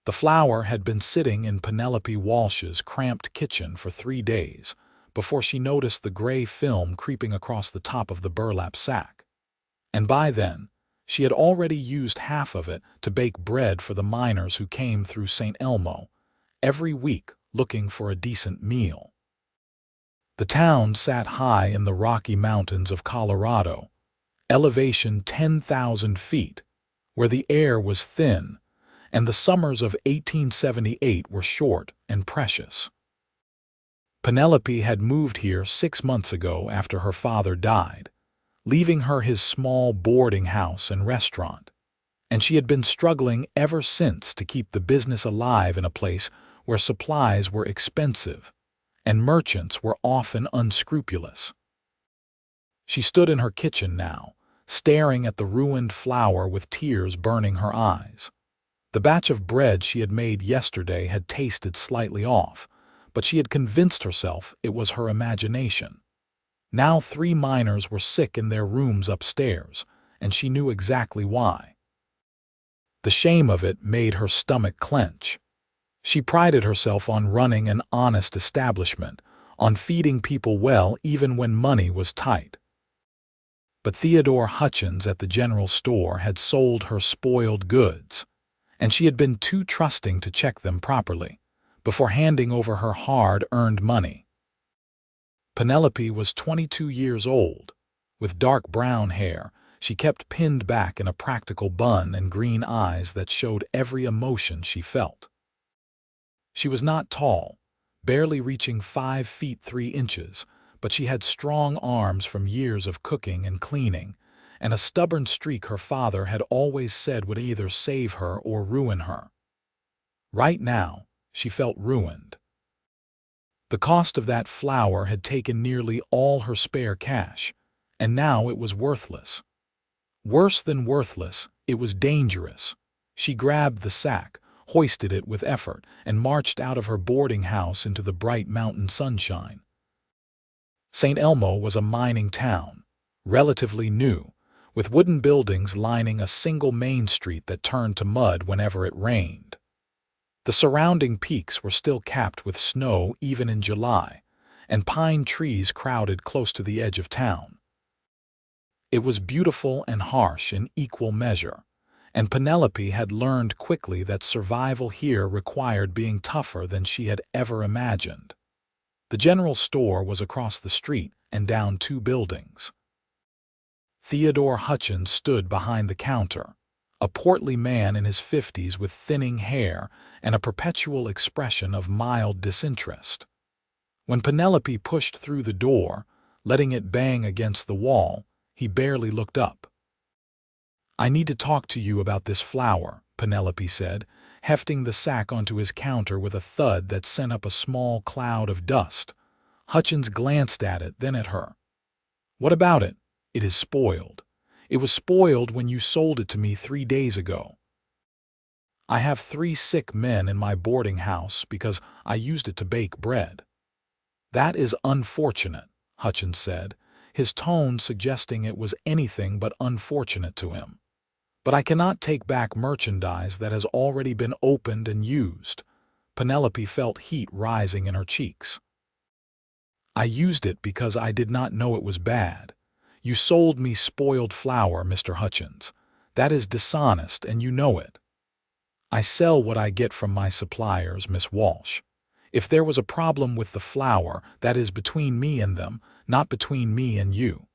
The flour had been sitting in Penelope Walsh's cramped kitchen for 3 days before she noticed the gray film creeping across the top of the burlap sack. And by then, she had already used half of it to bake bread for the miners who came through St. Elmo every week looking for a decent meal. The town sat high in the Rocky Mountains of Colorado, elevation 10,000 feet, where the air was thin and the summers of 1878 were short and precious. Penelope had moved here 6 months ago after her father died, leaving her his small boarding house and restaurant, and she had been struggling ever since to keep the business alive in a place where supplies were expensive and merchants were often unscrupulous. She stood in her kitchen now, staring at the ruined flour with tears burning her eyes. The batch of bread she had made yesterday had tasted slightly off, but she had convinced herself it was her imagination. Now 3 miners were sick in their rooms upstairs, and she knew exactly why. The shame of it made her stomach clench. She prided herself on running an honest establishment, on feeding people well even when money was tight. But Theodore Hutchins at the general store had sold her spoiled goods, and she had been too trusting to check them properly before handing over her hard-earned money. Penelope was 22 years old. With dark brown hair, she kept pinned back in a practical bun and green eyes that showed every emotion she felt. She was not tall, barely reaching 5 feet 3 inches, but she had strong arms from years of cooking and cleaning, and a stubborn streak her father had always said would either save her or ruin her. Right now, she felt ruined. The cost of that flour had taken nearly all her spare cash, and now it was worthless. Worse than worthless, it was dangerous. She grabbed the sack, hoisted it with effort, and marched out of her boarding house into the bright mountain sunshine. St. Elmo was a mining town, relatively new, with wooden buildings lining a single main street that turned to mud whenever it rained. The surrounding peaks were still capped with snow even in July, and pine trees crowded close to the edge of town. It was beautiful and harsh in equal measure, and Penelope had learned quickly that survival here required being tougher than she had ever imagined. The general store was across the street and down 2 buildings. Theodore Hutchins stood behind the counter, a portly man in his 50s with thinning hair and a perpetual expression of mild disinterest. When Penelope pushed through the door, letting it bang against the wall, he barely looked up. "I need to talk to you about this flour," Penelope said, hefting the sack onto his counter with a thud that sent up a small cloud of dust. Hutchins glanced at it, then at her. "What about it?" "It is spoiled. It was spoiled when you sold it to me 3 days ago. I have 3 sick men in my boarding house because I used it to bake bread." "That is unfortunate," Hutchins said, his tone suggesting it was anything but unfortunate to him. "But I cannot take back merchandise that has already been opened and used." Penelope felt heat rising in her cheeks. "I used it because I did not know it was bad. You sold me spoiled flour, Mr. Hutchins. That is dishonest, and you know it." "I sell what I get from my suppliers, Miss Walsh. If there was a problem with the flour, that is between me and them, not between me and you.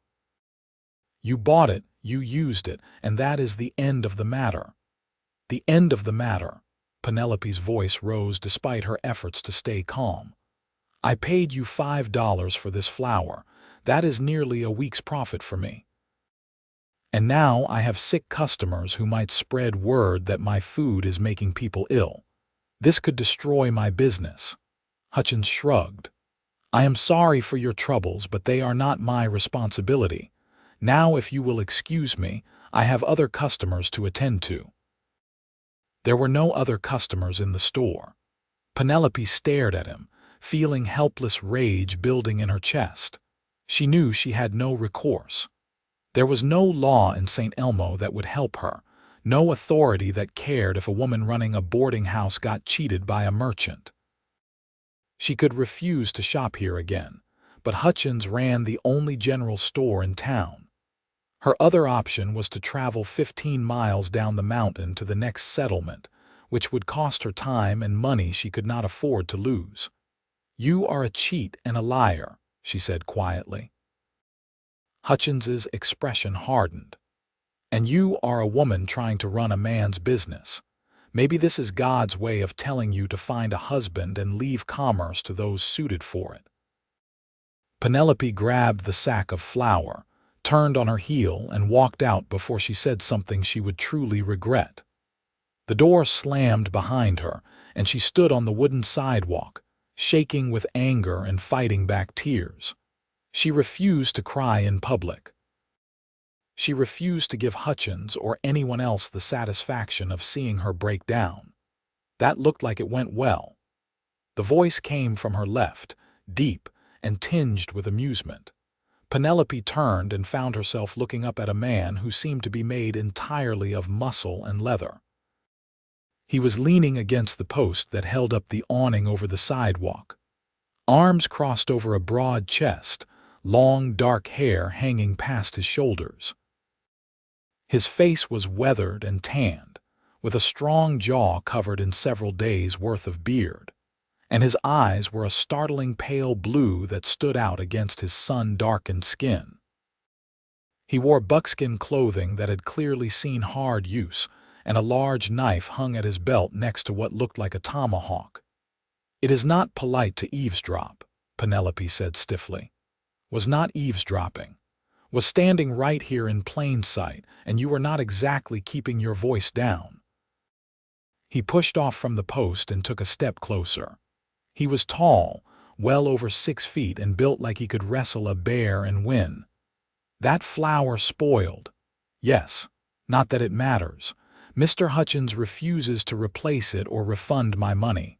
You bought it, you used it, and that is the end of the matter." "The end of the matter." Penelope's voice rose despite her efforts to stay calm. "I paid you $5 for this flour. That is nearly a week's profit for me. And now I have sick customers who might spread word that my food is making people ill. This could destroy my business." Hutchins shrugged. "I am sorry for your troubles, but they are not my responsibility. Now, if you will excuse me, I have other customers to attend to." There were no other customers in the store. Penelope stared at him, feeling helpless rage building in her chest. She knew she had no recourse. There was no law in St. Elmo that would help her, No authority that cared if a woman running a boarding house got cheated by a merchant. She could refuse to shop here again, but Hutchins ran the only general store in town. Her other option was to travel 15 miles down the mountain to the next settlement, which would cost her time and money she could not afford to lose. "You are a cheat and a liar," she said quietly. Hutchins's expression hardened. "And you are a woman trying to run a man's business. Maybe this is God's way of telling you to find a husband and leave commerce to those suited for it." Penelope grabbed the sack of flour, turned on her heel, and walked out before she said something she would truly regret. The door slammed behind her, and she stood on the wooden sidewalk, shaking with anger and fighting back tears. She refused to cry in public. She refused to give Hutchins or anyone else the satisfaction of seeing her break down. That looked like it went well. The voice came from her left, deep and tinged with amusement. Penelope turned and found herself looking up at a man who seemed to be made entirely of muscle and leather. He was leaning against the post that held up the awning over the sidewalk. Arms crossed over a broad chest, long dark hair hanging past his shoulders. His face was weathered and tanned, with a strong jaw covered in several days' worth of beard, and his eyes were a startling pale blue that stood out against his sun-darkened skin. He wore buckskin clothing that had clearly seen hard use, and a large knife hung at his belt next to what looked like a tomahawk. "It is not polite to eavesdrop," Penelope said stiffly. "Was not eavesdropping. Was standing right here in plain sight, and you were not exactly keeping your voice down." He pushed off from the post and took a step closer. He was tall, well over 6 feet, and built like he could wrestle a bear and win. "That flour spoiled." "Yes, not that it matters. Mr. Hutchins refuses to replace it or refund my money."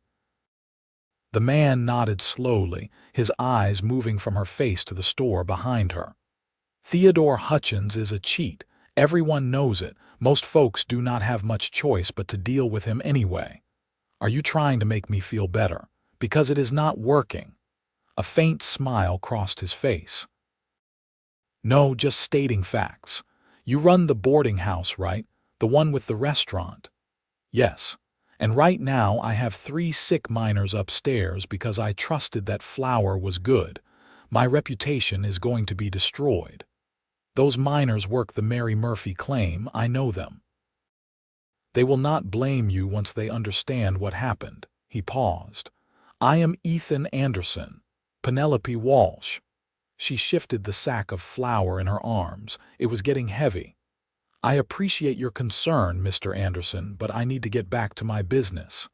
The man nodded slowly, his eyes moving from her face to the store behind her. "Theodore Hutchins is a cheat. Everyone knows it. Most folks do not have much choice but to deal with him anyway. Are you trying to make me feel better? Because it is not working." A faint smile crossed his face. "No, just stating facts. You run the boarding house, right? The one with the restaurant?" "Yes. And right now I have 3 sick miners upstairs because I trusted that flour was good. My reputation is going to be destroyed. Those miners work the Mary Murphy claim. I know them. They will not blame you once they understand what happened." He paused. "I am Ethan Anderson, Penelope Walsh." She shifted the sack of flour in her arms. It was getting heavy. "I appreciate your concern, Mr. Anderson, but I need to get back to my business."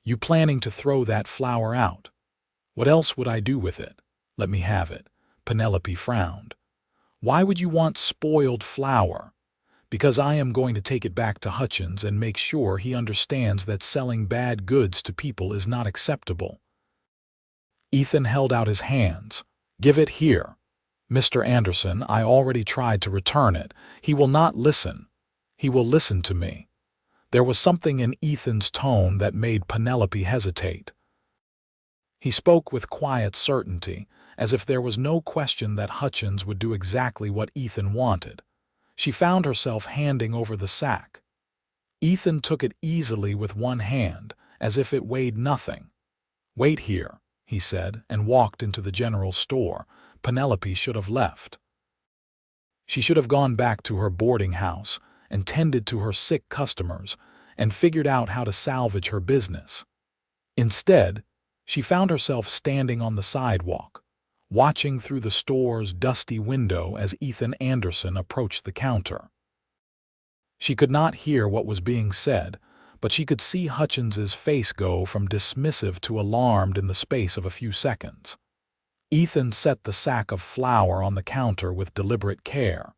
"You planning to throw that flour out?" "What else would I do with it?" "Let me have it." Penelope frowned. "Why would you want spoiled flour?" "Because I am going to take it back to Hutchins and make sure he understands that selling bad goods to people is not acceptable." Ethan held out his hands. "Give it here." "Mr. Anderson, I already tried to return it. He will not listen." "He will listen to me." There was something in Ethan's tone that made Penelope hesitate. He spoke with quiet certainty, as if there was no question that Hutchins would do exactly what Ethan wanted. She found herself handing over the sack. Ethan took it easily with one hand, as if it weighed nothing. "Wait here," he said, and walked into the general store. Penelope should have left. She should have gone back to her boarding house and tended to her sick customers and figured out how to salvage her business. Instead, she found herself standing on the sidewalk, watching through the store's dusty window as Ethan Anderson approached the counter. She could not hear what was being said, but she could see Hutchins's face go from dismissive to alarmed in the space of a few seconds. Ethan set the sack of flour on the counter with deliberate care.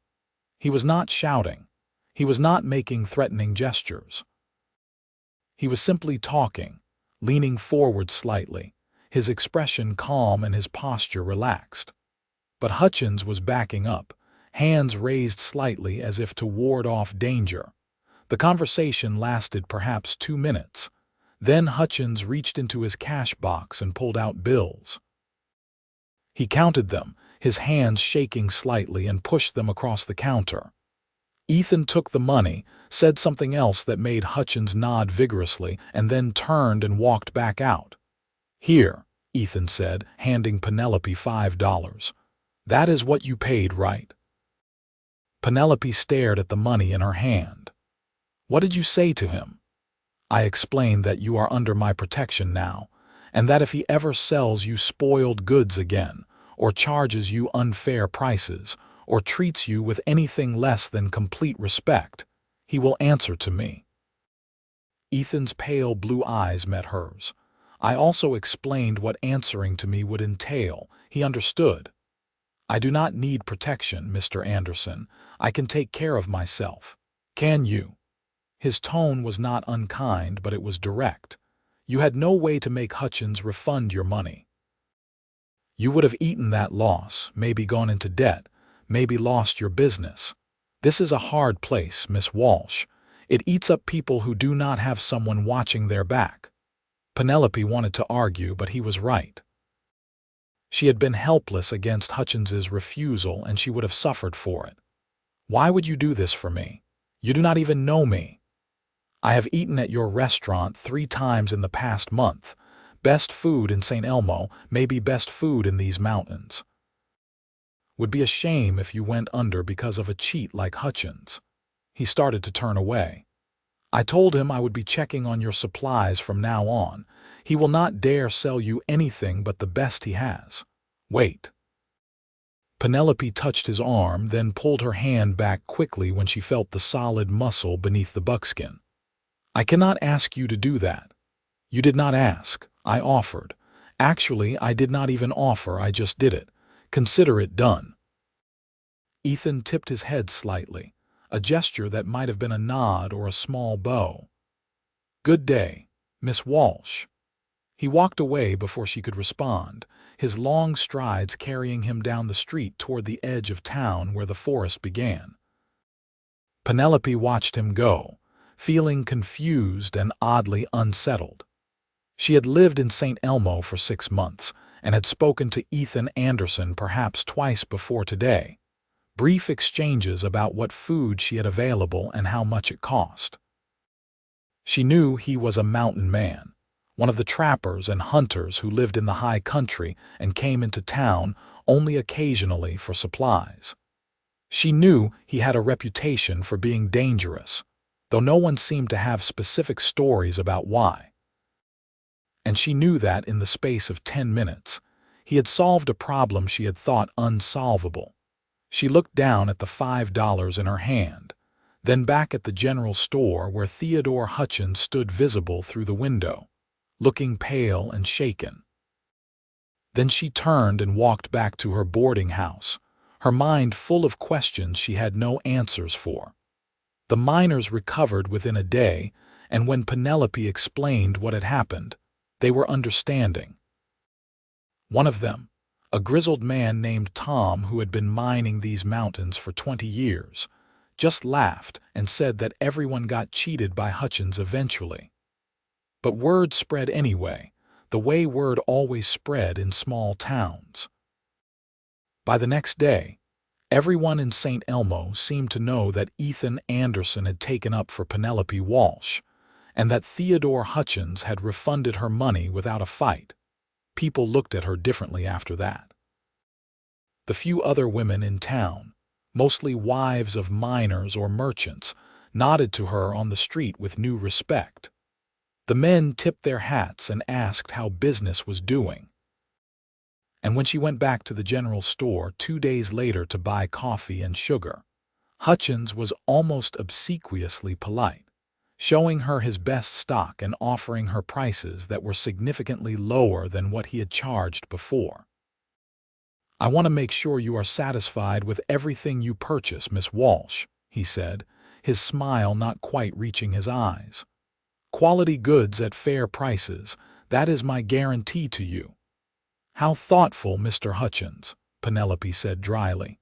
He was not shouting. He was not making threatening gestures. He was simply talking, leaning forward slightly, his expression calm and his posture relaxed. But Hutchins was backing up, hands raised slightly as if to ward off danger. The conversation lasted perhaps 2 minutes. Then Hutchins reached into his cash box and pulled out bills. He counted them, his hands shaking slightly, and pushed them across the counter. Ethan took the money, said something else that made Hutchins nod vigorously, and then turned and walked back out. "Here," Ethan said, handing Penelope $5. "That is what you paid, right?" Penelope stared at the money in her hand. "What did you say to him?" "I explained that you are under my protection now, and that if he ever sells you spoiled goods again, or charges you unfair prices, or treats you with anything less than complete respect, he will answer to me." Ethan's pale blue eyes met hers. "I also explained what answering to me would entail." He understood. "I do not need protection, Mr. Anderson. I can take care of myself. Can you?" His tone was not unkind, but it was direct. "You had no way to make Hutchins refund your money. You would have eaten that loss, maybe gone into debt, maybe lost your business. This is a hard place, Miss Walsh. It eats up people who do not have someone watching their back." Penelope wanted to argue, but he was right. She had been helpless against Hutchins's refusal, and she would have suffered for it. "Why would you do this for me? You do not even know me. I have eaten at your restaurant 3 times in the past month. Best food in St. Elmo, maybe best food in these mountains. Would be a shame if you went under because of a cheat like Hutchins." He started to turn away. "I told him I would be checking on your supplies from now on. He will not dare sell you anything but the best he has. Wait." Penelope touched his arm, then pulled her hand back quickly when she felt the solid muscle beneath the buckskin. "I cannot ask you to do that." "You did not ask. I offered. Actually, I did not even offer, I just did it. Consider it done." Ethan tipped his head slightly, a gesture that might have been a nod or a small bow. "Good day, Miss Walsh." He walked away before she could respond, his long strides carrying him down the street toward the edge of town where the forest began. Penelope watched him go, feeling confused and oddly unsettled. She had lived in St. Elmo for 6 months and had spoken to Ethan Anderson perhaps twice before today. Brief exchanges about what food she had available and how much it cost. She knew he was a mountain man, one of the trappers and hunters who lived in the high country and came into town only occasionally for supplies. She knew he had a reputation for being dangerous, though no one seemed to have specific stories about why. And she knew that in the space of 10 minutes, he had solved a problem she had thought unsolvable. She looked down at the $5 in her hand, then back at the general store where Theodore Hutchins stood visible through the window, looking pale and shaken. Then she turned and walked back to her boarding house, her mind full of questions she had no answers for. The miners recovered within a day, and when Penelope explained what had happened, they were understanding. One of them, a grizzled man named Tom who had been mining these mountains for 20 years, just laughed and said that everyone got cheated by Hutchins eventually. But word spread anyway, the way word always spread in small towns. By the next day, everyone in St. Elmo seemed to know that Ethan Anderson had taken up for Penelope Walsh, and that Theodore Hutchins had refunded her money without a fight. People looked at her differently after that. The few other women in town, mostly wives of miners or merchants, nodded to her on the street with new respect. The men tipped their hats and asked how business was doing. And when she went back to the general store 2 days later to buy coffee and sugar, Hutchins was almost obsequiously polite, showing her his best stock and offering her prices that were significantly lower than what he had charged before. "I want to make sure you are satisfied with everything you purchase, Miss Walsh," he said, his smile not quite reaching his eyes. "Quality goods at fair prices, that is my guarantee to you." "How thoughtful, Mr. Hutchins," Penelope said dryly.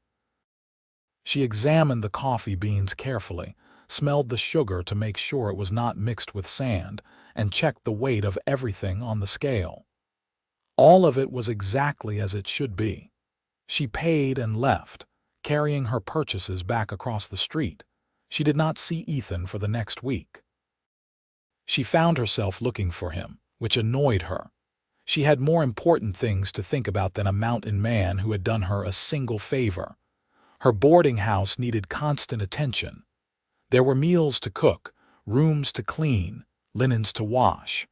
She examined the coffee beans carefully, smelled the sugar to make sure it was not mixed with sand, and checked the weight of everything on the scale. All of it was exactly as it should be. She paid and left, carrying her purchases back across the street. She did not see Ethan for the next week. She found herself looking for him, which annoyed her. She had more important things to think about than a mountain man who had done her a single favor. Her boarding house needed constant attention. There were meals to cook, rooms to clean, linens to wash.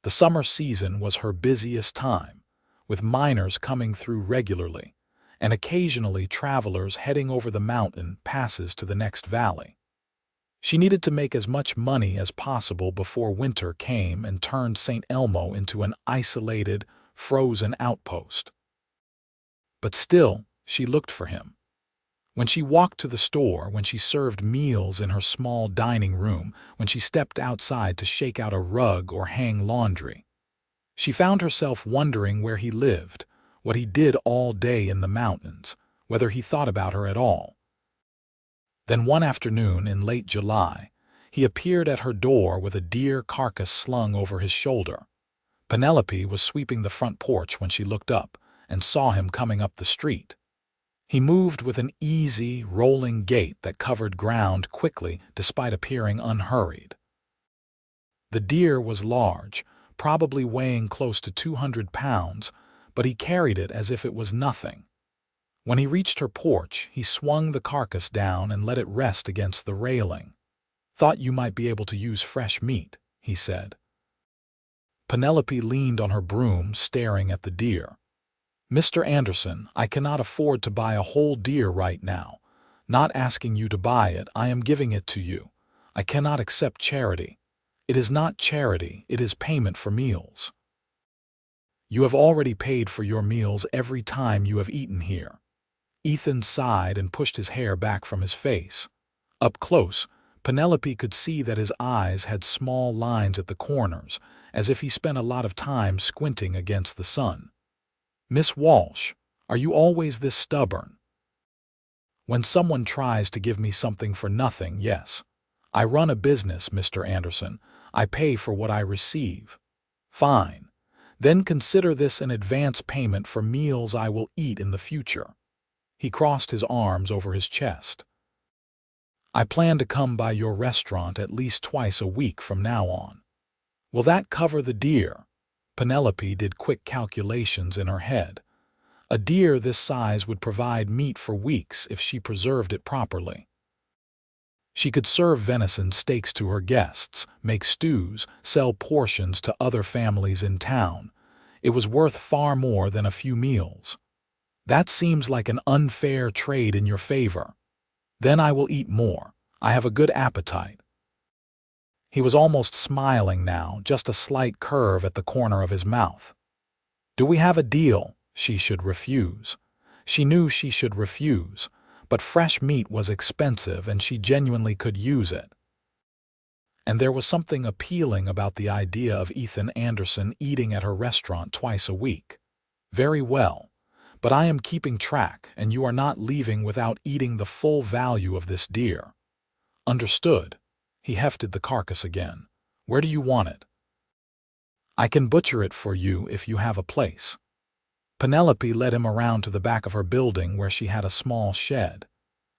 The summer season was her busiest time, with miners coming through regularly, and occasionally travelers heading over the mountain passes to the next valley. She needed to make as much money as possible before winter came and turned St. Elmo into an isolated, frozen outpost. But still, she looked for him. When she walked to the store, when she served meals in her small dining room, when she stepped outside to shake out a rug or hang laundry, she found herself wondering where he lived, what he did all day in the mountains, whether he thought about her at all. Then one afternoon in late July, he appeared at her door with a deer carcass slung over his shoulder. Penelope was sweeping the front porch when she looked up and saw him coming up the street. He moved with an easy, rolling gait that covered ground quickly despite appearing unhurried. The deer was large, probably weighing close to 200 pounds, but he carried it as if it was nothing. When he reached her porch, he swung the carcass down and let it rest against the railing. "Thought you might be able to use fresh meat," he said. Penelope leaned on her broom, staring at the deer. "Mr. Anderson, I cannot afford to buy a whole deer right now. Not asking you to buy it, I am giving it to you. I cannot accept charity. It is not charity, it is payment for meals. You have already paid for your meals every time you have eaten here." Ethan sighed and pushed his hair back from his face. Up close, Penelope could see that his eyes had small lines at the corners, as if he spent a lot of time squinting against the sun. "Miss Walsh, are you always this stubborn?" "When someone tries to give me something for nothing, yes. I run a business, Mr. Anderson. I pay for what I receive." "Fine. Then consider this an advance payment for meals I will eat in the future." He crossed his arms over his chest. "I plan to come by your restaurant at least twice a week from now on." "Will that cover the deer?" Penelope did quick calculations in her head. A deer this size would provide meat for weeks if she preserved it properly. She could serve venison steaks to her guests, make stews, sell portions to other families in town. It was worth far more than a few meals. "That seems like an unfair trade in your favor." "Then I will eat more. I have a good appetite." He was almost smiling now, just a slight curve at the corner of his mouth. "Do we have a deal?" She should refuse. She knew she should refuse, but fresh meat was expensive and she genuinely could use it. And there was something appealing about the idea of Ethan Anderson eating at her restaurant twice a week. "Very well. But I am keeping track, and you are not leaving without eating the full value of this deer." "Understood." He hefted the carcass again. "Where do you want it?" "I can butcher it for you if you have a place." Penelope led him around to the back of her building where she had a small shed.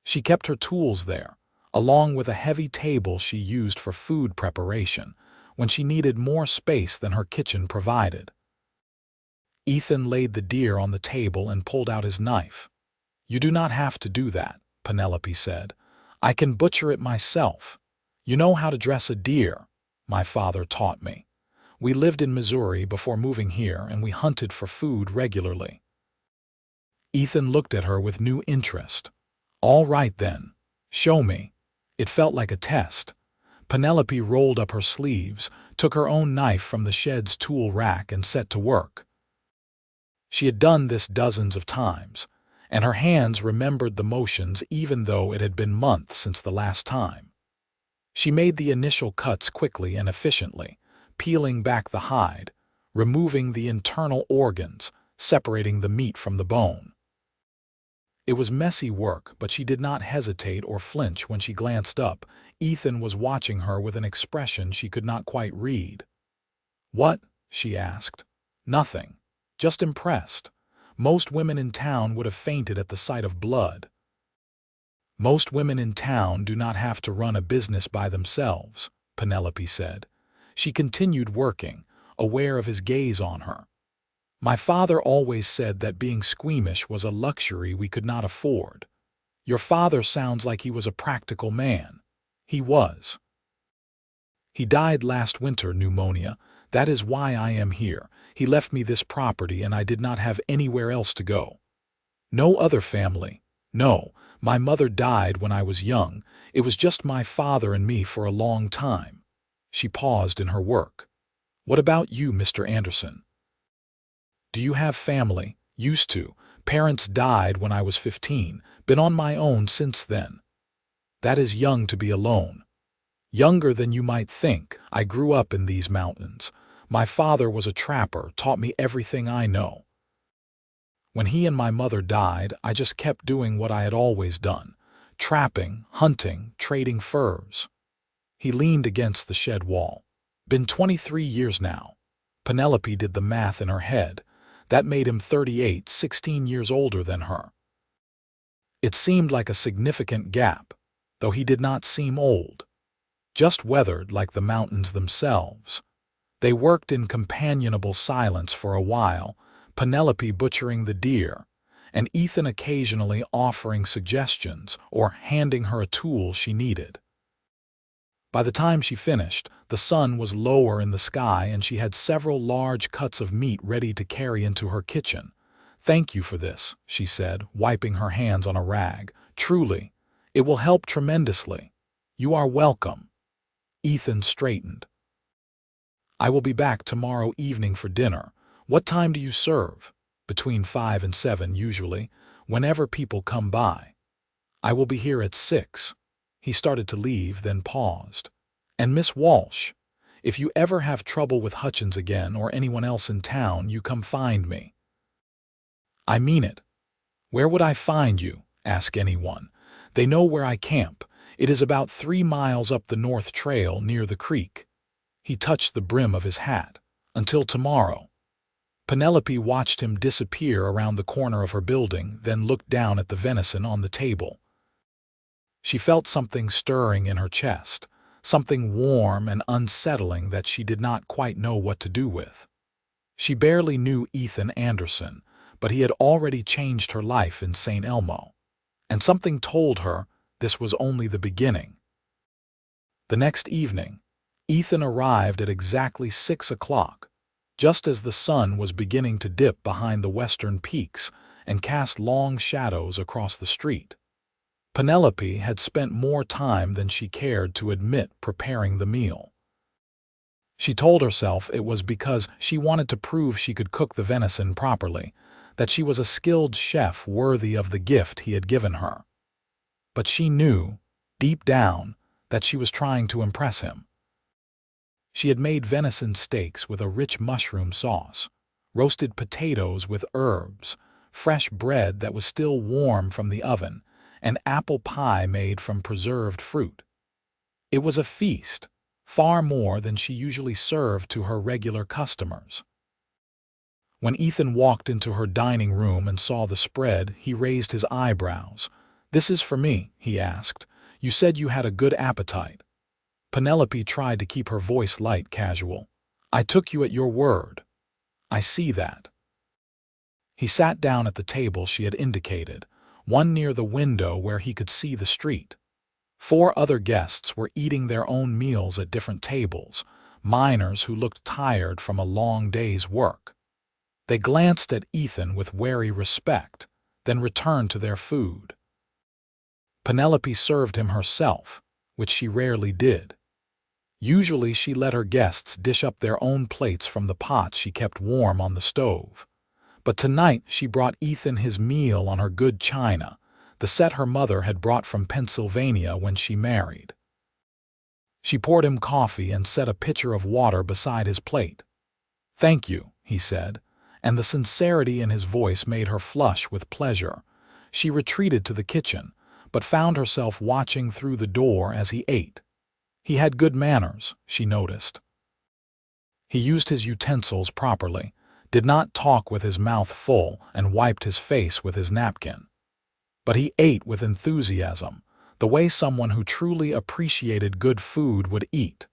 She kept her tools there, along with a heavy table she used for food preparation, when she needed more space than her kitchen provided. Ethan laid the deer on the table and pulled out his knife. "You do not have to do that," Penelope said. "I can butcher it myself. You know how to dress a deer. My father taught me. We lived in Missouri before moving here and we hunted for food regularly." Ethan looked at her with new interest. "All right then. Show me." It felt like a test. Penelope rolled up her sleeves, took her own knife from the shed's tool rack and set to work. She had done this dozens of times, and her hands remembered the motions even though it had been months since the last time. She made the initial cuts quickly and efficiently, peeling back the hide, removing the internal organs, separating the meat from the bone. It was messy work, but she did not hesitate or flinch when she glanced up. Ethan was watching her with an expression she could not quite read. "What?" she asked. "Nothing. Just impressed. Most women in town would have fainted at the sight of blood." "Most women in town do not have to run a business by themselves," Penelope said. She continued working, aware of his gaze on her. "My father always said that being squeamish was a luxury we could not afford. Your father sounds like he was a practical man." "He was. He died last winter, pneumonia. That is why I am here. He left me this property and I did not have anywhere else to go. No other family. No, my mother died when I was young. It was just my father and me for a long time." She paused in her work. "What about you, Mr. Anderson? Do you have family?" "Used to. Parents died when I was 15. Been on my own since then." "That is young to be alone." "Younger than you might think. I grew up in these mountains. My father was a trapper, taught me everything I know. When he and my mother died, I just kept doing what I had always done. Trapping, hunting, trading furs." He leaned against the shed wall. "Been 23 years now." Penelope did the math in her head. That made him 38, 16 years older than her. It seemed like a significant gap, though he did not seem old. Just weathered like the mountains themselves. They worked in companionable silence for a while, Penelope butchering the deer, and Ethan occasionally offering suggestions or handing her a tool she needed. By the time she finished, the sun was lower in the sky and she had several large cuts of meat ready to carry into her kitchen. "Thank you for this," she said, wiping her hands on a rag. "Truly, it will help tremendously." "You are welcome." Ethan straightened. "I will be back tomorrow evening for dinner. What time do you serve?" "Between 5 and 7 usually, whenever people come by." "I will be here at 6. He started to leave, then paused. "And Miss Walsh, if you ever have trouble with Hutchins again or anyone else in town, you come find me." "I mean it." "Where would I find you?" "Ask anyone. They know where I camp. It is about 3 miles up the North Trail near the creek." He touched the brim of his hat. "Until tomorrow." Penelope watched him disappear around the corner of her building, then looked down at the venison on the table. She felt something stirring in her chest, something warm and unsettling that she did not quite know what to do with. She barely knew Ethan Anderson, but he had already changed her life in St. Elmo. And something told her this was only the beginning. The next evening, Ethan arrived at exactly 6 o'clock, just as the sun was beginning to dip behind the western peaks and cast long shadows across the street. Penelope had spent more time than she cared to admit preparing the meal. She told herself it was because she wanted to prove she could cook the venison properly, that she was a skilled chef worthy of the gift he had given her. But she knew, deep down, that she was trying to impress him. She had made venison steaks with a rich mushroom sauce, roasted potatoes with herbs, fresh bread that was still warm from the oven, and apple pie made from preserved fruit. It was a feast, far more than she usually served to her regular customers. When Ethan walked into her dining room and saw the spread, he raised his eyebrows. "This is for me," he asked. "You said you had a good appetite." Penelope tried to keep her voice light, casual. "I took you at your word." "I see that." He sat down at the table she had indicated, one near the window where he could see the street. 4 other guests were eating their own meals at different tables, miners who looked tired from a long day's work. They glanced at Ethan with wary respect, then returned to their food. Penelope served him herself, which she rarely did. Usually she let her guests dish up their own plates from the pots she kept warm on the stove. But tonight she brought Ethan his meal on her good china, the set her mother had brought from Pennsylvania when she married. She poured him coffee and set a pitcher of water beside his plate. "Thank you," he said, and the sincerity in his voice made her flush with pleasure. She retreated to the kitchen, but found herself watching through the door as he ate. He had good manners, she noticed. He used his utensils properly, did not talk with his mouth full, and wiped his face with his napkin. But he ate with enthusiasm, the way someone who truly appreciated good food would eat.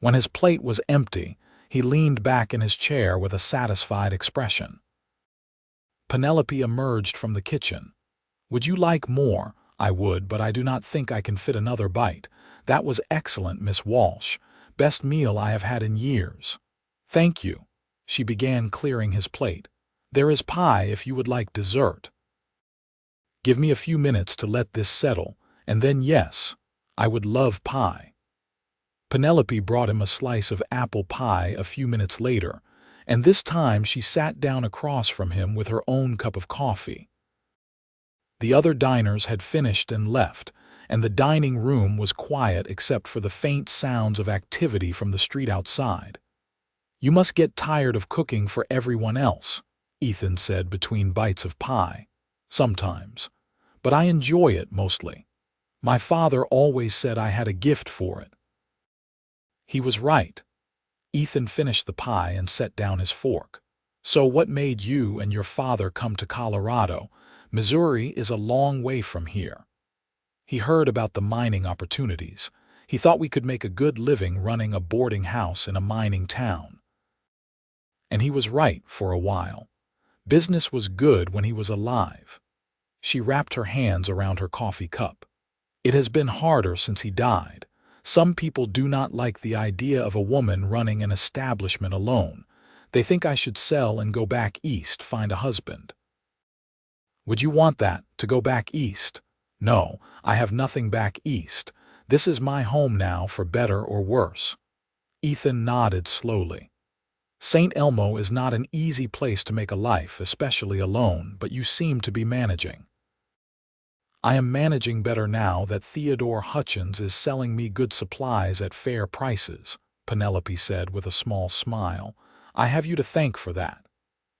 When his plate was empty, he leaned back in his chair with a satisfied expression. Penelope emerged from the kitchen. "Would you like more?" "I would, but I do not think I can fit another bite. That was excellent, Miss Walsh. Best meal I have had in years." "Thank you." She began clearing his plate. "There is pie if you would like dessert." "Give me a few minutes to let this settle, and then yes, I would love pie." Penelope brought him a slice of apple pie a few minutes later, and this time she sat down across from him with her own cup of coffee. The other diners had finished and left, and the dining room was quiet except for the faint sounds of activity from the street outside. "You must get tired of cooking for everyone else," Ethan said between bites of pie. "Sometimes. But I enjoy it mostly. My father always said I had a gift for it." He was right. Ethan finished the pie and set down his fork. "So what made you and your father come to Colorado? Missouri is a long way from here." He heard about the mining opportunities. He thought we could make a good living running a boarding house in a mining town. And he was right for a while. Business was good when he was alive. She wrapped her hands around her coffee cup. "It has been harder since he died. Some people do not like the idea of a woman running an establishment alone. They think I should sell and go back east, find a husband." "Would you want that, to go back east?" "No, I have nothing back east. This is my home now, for better or worse." Ethan nodded slowly. "St. Elmo is not an easy place to make a life, especially alone, but you seem to be managing." "I am managing better now that Theodore Hutchins is selling me good supplies at fair prices," Penelope said with a small smile. "I have you to thank for that."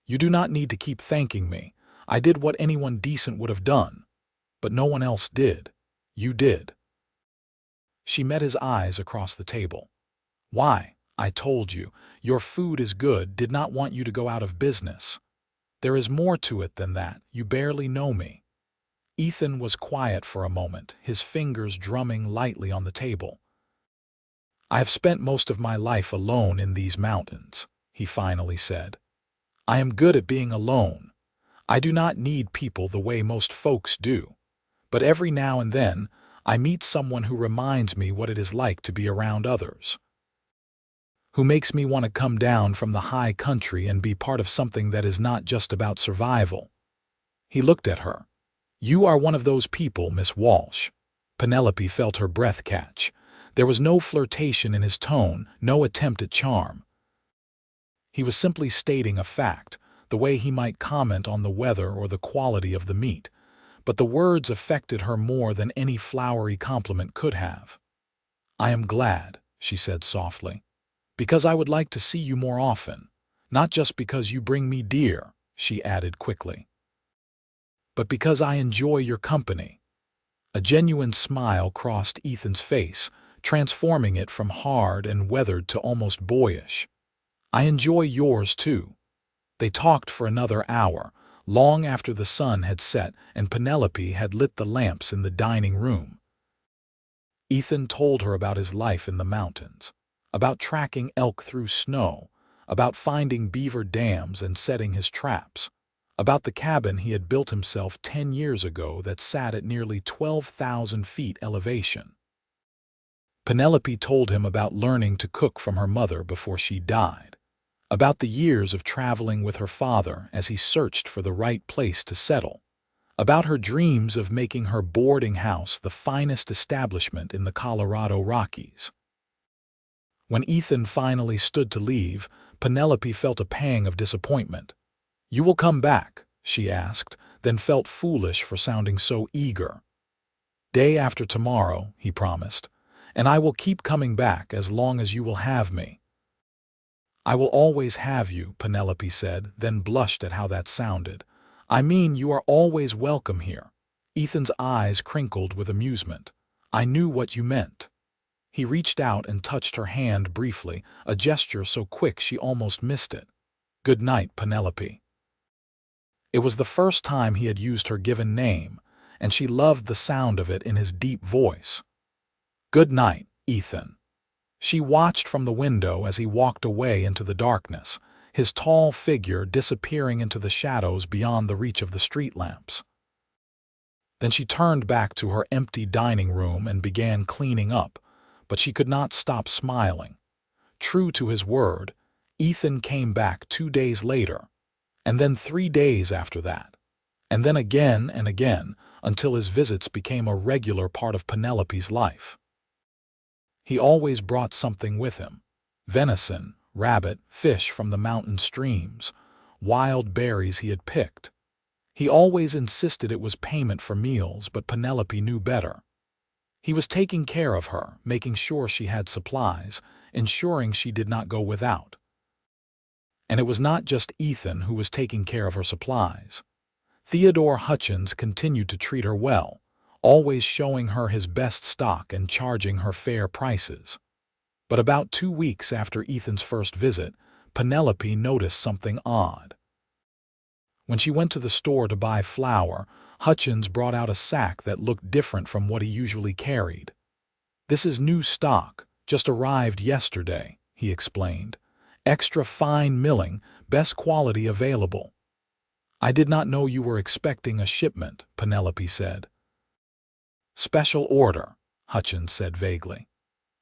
"You do not need to keep thanking me. I did what anyone decent would have done. But no one else did. You did." She met his eyes across the table. "Why? I told you. Your food is good, did not want you to go out of business. There is more to it than that. You barely know me." Ethan was quiet for a moment, his fingers drumming lightly on the table. "I have spent most of my life alone in these mountains," he finally said. "I am good at being alone. I do not need people the way most folks do. But every now and then, I meet someone who reminds me what it is like to be around others. Who makes me want to come down from the high country and be part of something that is not just about survival." He looked at her. "You are one of those people, Miss Walsh." Penelope felt her breath catch. There was no flirtation in his tone, no attempt at charm. He was simply stating a fact, the way he might comment on the weather or the quality of the meat. But the words affected her more than any flowery compliment could have. "I am glad," she said softly, "because I would like to see you more often. Not just because you bring me deer," she added quickly, "but because I enjoy your company." A genuine smile crossed Ethan's face, transforming it from hard and weathered to almost boyish. "I enjoy yours too." They talked for another hour, long after the sun had set and Penelope had lit the lamps in the dining room. Ethan told her about his life in the mountains, about tracking elk through snow, about finding beaver dams and setting his traps, about the cabin he had built himself 10 years ago that sat at nearly 12,000 feet elevation. Penelope told him about learning to cook from her mother before she died, about the years of traveling with her father as he searched for the right place to settle, about her dreams of making her boarding house the finest establishment in the Colorado Rockies. When Ethan finally stood to leave, Penelope felt a pang of disappointment. "You will come back?" she asked, then felt foolish for sounding so eager. "Day after tomorrow," he promised, "and I will keep coming back as long as you will have me." "I will always have you," Penelope said, then blushed at how that sounded. I mean, you are always welcome here. Ethan's eyes crinkled with amusement. I knew what you meant. He reached out and touched her hand briefly, a gesture so quick she almost missed it. Good night, Penelope. It was the first time he had used her given name, and she loved the sound of it in his deep voice. Good night, Ethan. She watched from the window as he walked away into the darkness, his tall figure disappearing into the shadows beyond the reach of the street lamps. Then she turned back to her empty dining room and began cleaning up, but she could not stop smiling. True to his word, Ethan came back 2 days later, and then 3 days after that, and then again and again until his visits became a regular part of Penelope's life. He always brought something with him: venison, rabbit, fish from the mountain streams, wild berries he had picked. He always insisted it was payment for meals, but Penelope knew better. He was taking care of her, making sure she had supplies, ensuring she did not go without. And it was not just Ethan who was taking care of her supplies. Theodore Hutchins continued to treat her well, always showing her his best stock and charging her fair prices. But about 2 weeks after Ethan's first visit, Penelope noticed something odd. When she went to the store to buy flour, Hutchins brought out a sack that looked different from what he usually carried. This is new stock, just arrived yesterday, he explained. Extra fine milling, best quality available. I did not know you were expecting a shipment, Penelope said. Special order, Hutchins said vaguely.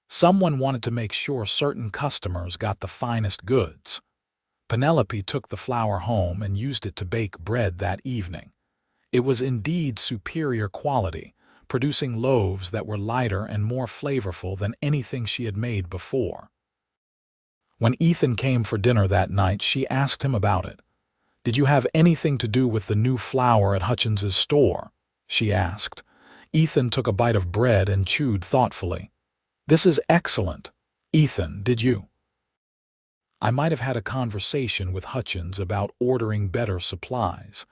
Someone wanted to make sure certain customers got the finest goods. Penelope took the flour home and used it to bake bread that evening. It was indeed superior quality, producing loaves that were lighter and more flavorful than anything she had made before. When Ethan came for dinner that night, she asked him about it. Did you have anything to do with the new flour at Hutchins's store? She asked. Ethan took a bite of bread and chewed thoughtfully. This is excellent. Ethan, did you? I might have had a conversation with Hutchins about ordering better supplies,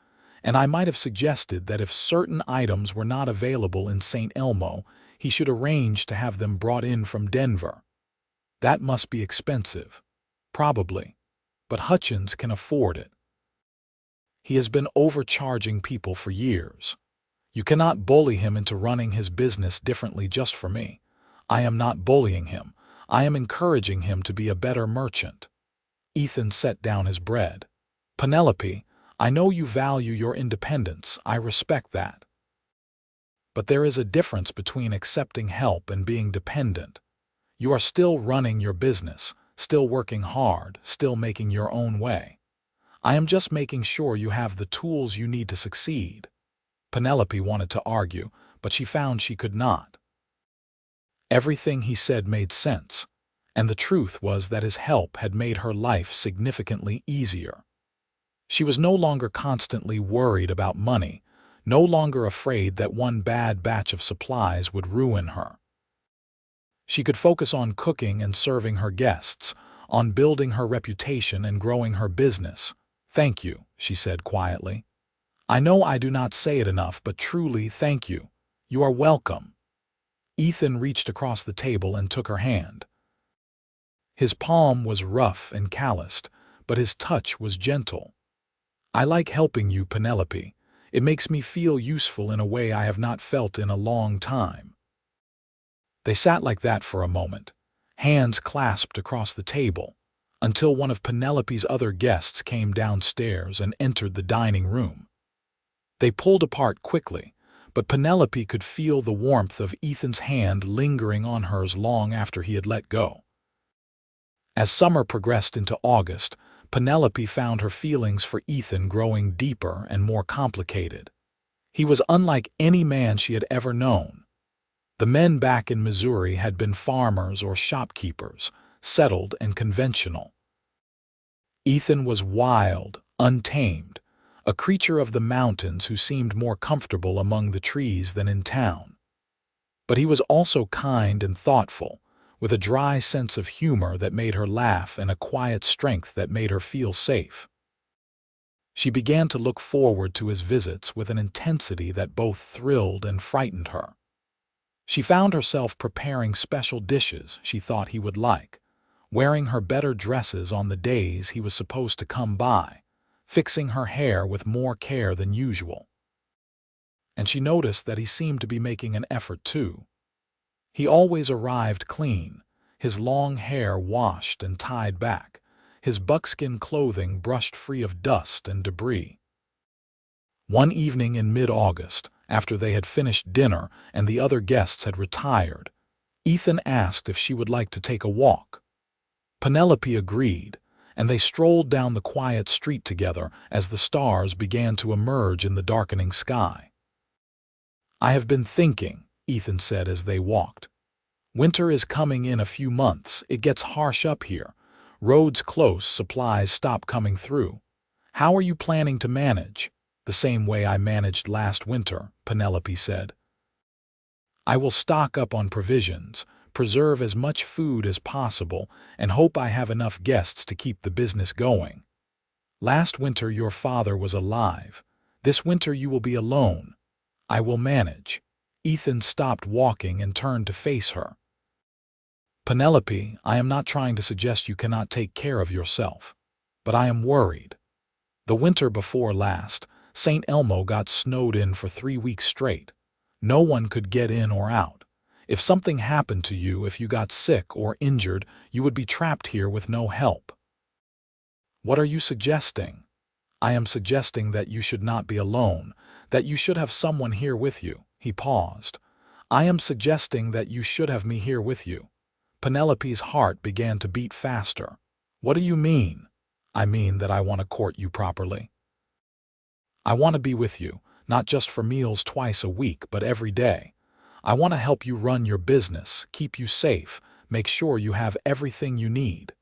and I might have suggested that if certain items were not available in St. Elmo, he should arrange to have them brought in from Denver. That must be expensive. Probably. But Hutchins can afford it. He has been overcharging people for years. You cannot bully him into running his business differently just for me. I am not bullying him. I am encouraging him to be a better merchant. Ethan set down his bread. Penelope, I know you value your independence. I respect that. But there is a difference between accepting help and being dependent. You are still running your business, still working hard, still making your own way. I am just making sure you have the tools you need to succeed. Penelope wanted to argue, but she found she could not. Everything he said made sense, and the truth was that his help had made her life significantly easier. She was no longer constantly worried about money, no longer afraid that one bad batch of supplies would ruin her. She could focus on cooking and serving her guests, on building her reputation and growing her business. Thank you, she said quietly. I know I do not say it enough, but truly thank you. You are welcome. Ethan reached across the table and took her hand. His palm was rough and calloused, but his touch was gentle. I like helping you, Penelope. It makes me feel useful in a way I have not felt in a long time. They sat like that for a moment, hands clasped across the table, until one of Penelope's other guests came downstairs and entered the dining room. They pulled apart quickly, but Penelope could feel the warmth of Ethan's hand lingering on hers long after he had let go. As summer progressed into August, Penelope found her feelings for Ethan growing deeper and more complicated. He was unlike any man she had ever known. The men back in Missouri had been farmers or shopkeepers, settled and conventional. Ethan was wild, untamed, a creature of the mountains who seemed more comfortable among the trees than in town. But he was also kind and thoughtful, with a dry sense of humor that made her laugh and a quiet strength that made her feel safe. She began to look forward to his visits with an intensity that both thrilled and frightened her. She found herself preparing special dishes she thought he would like, wearing her better dresses on the days he was supposed to come by, fixing her hair with more care than usual. And she noticed that he seemed to be making an effort too. He always arrived clean, his long hair washed and tied back, his buckskin clothing brushed free of dust and debris. One evening in mid-August, after they had finished dinner and the other guests had retired, Ethan asked if she would like to take a walk. Penelope agreed, and they strolled down the quiet street together as the stars began to emerge in the darkening sky. "I have been thinking," Ethan said as they walked. "Winter is coming in a few months. It gets harsh up here. Roads close, supplies stop coming through. How are you planning to manage?" "The same way I managed last winter," Penelope said. "I will stock up on provisions, preserve as much food as possible, and hope I have enough guests to keep the business going. Last winter your father was alive. This winter you will be alone. I will manage." Ethan stopped walking and turned to face her. "Penelope, I am not trying to suggest you cannot take care of yourself. But I am worried. The winter before last, St. Elmo got snowed in for 3 weeks straight. No one could get in or out. If something happened to you, if you got sick or injured, you would be trapped here with no help." "What are you suggesting?" "I am suggesting that you should not be alone, that you should have someone here with you." He paused. "I am suggesting that you should have me here with you." Penelope's heart began to beat faster. "What do you mean?" "I mean that I want to court you properly. I want to be with you, not just for meals twice a week, but every day. I want to help you run your business, keep you safe, make sure you have everything you need."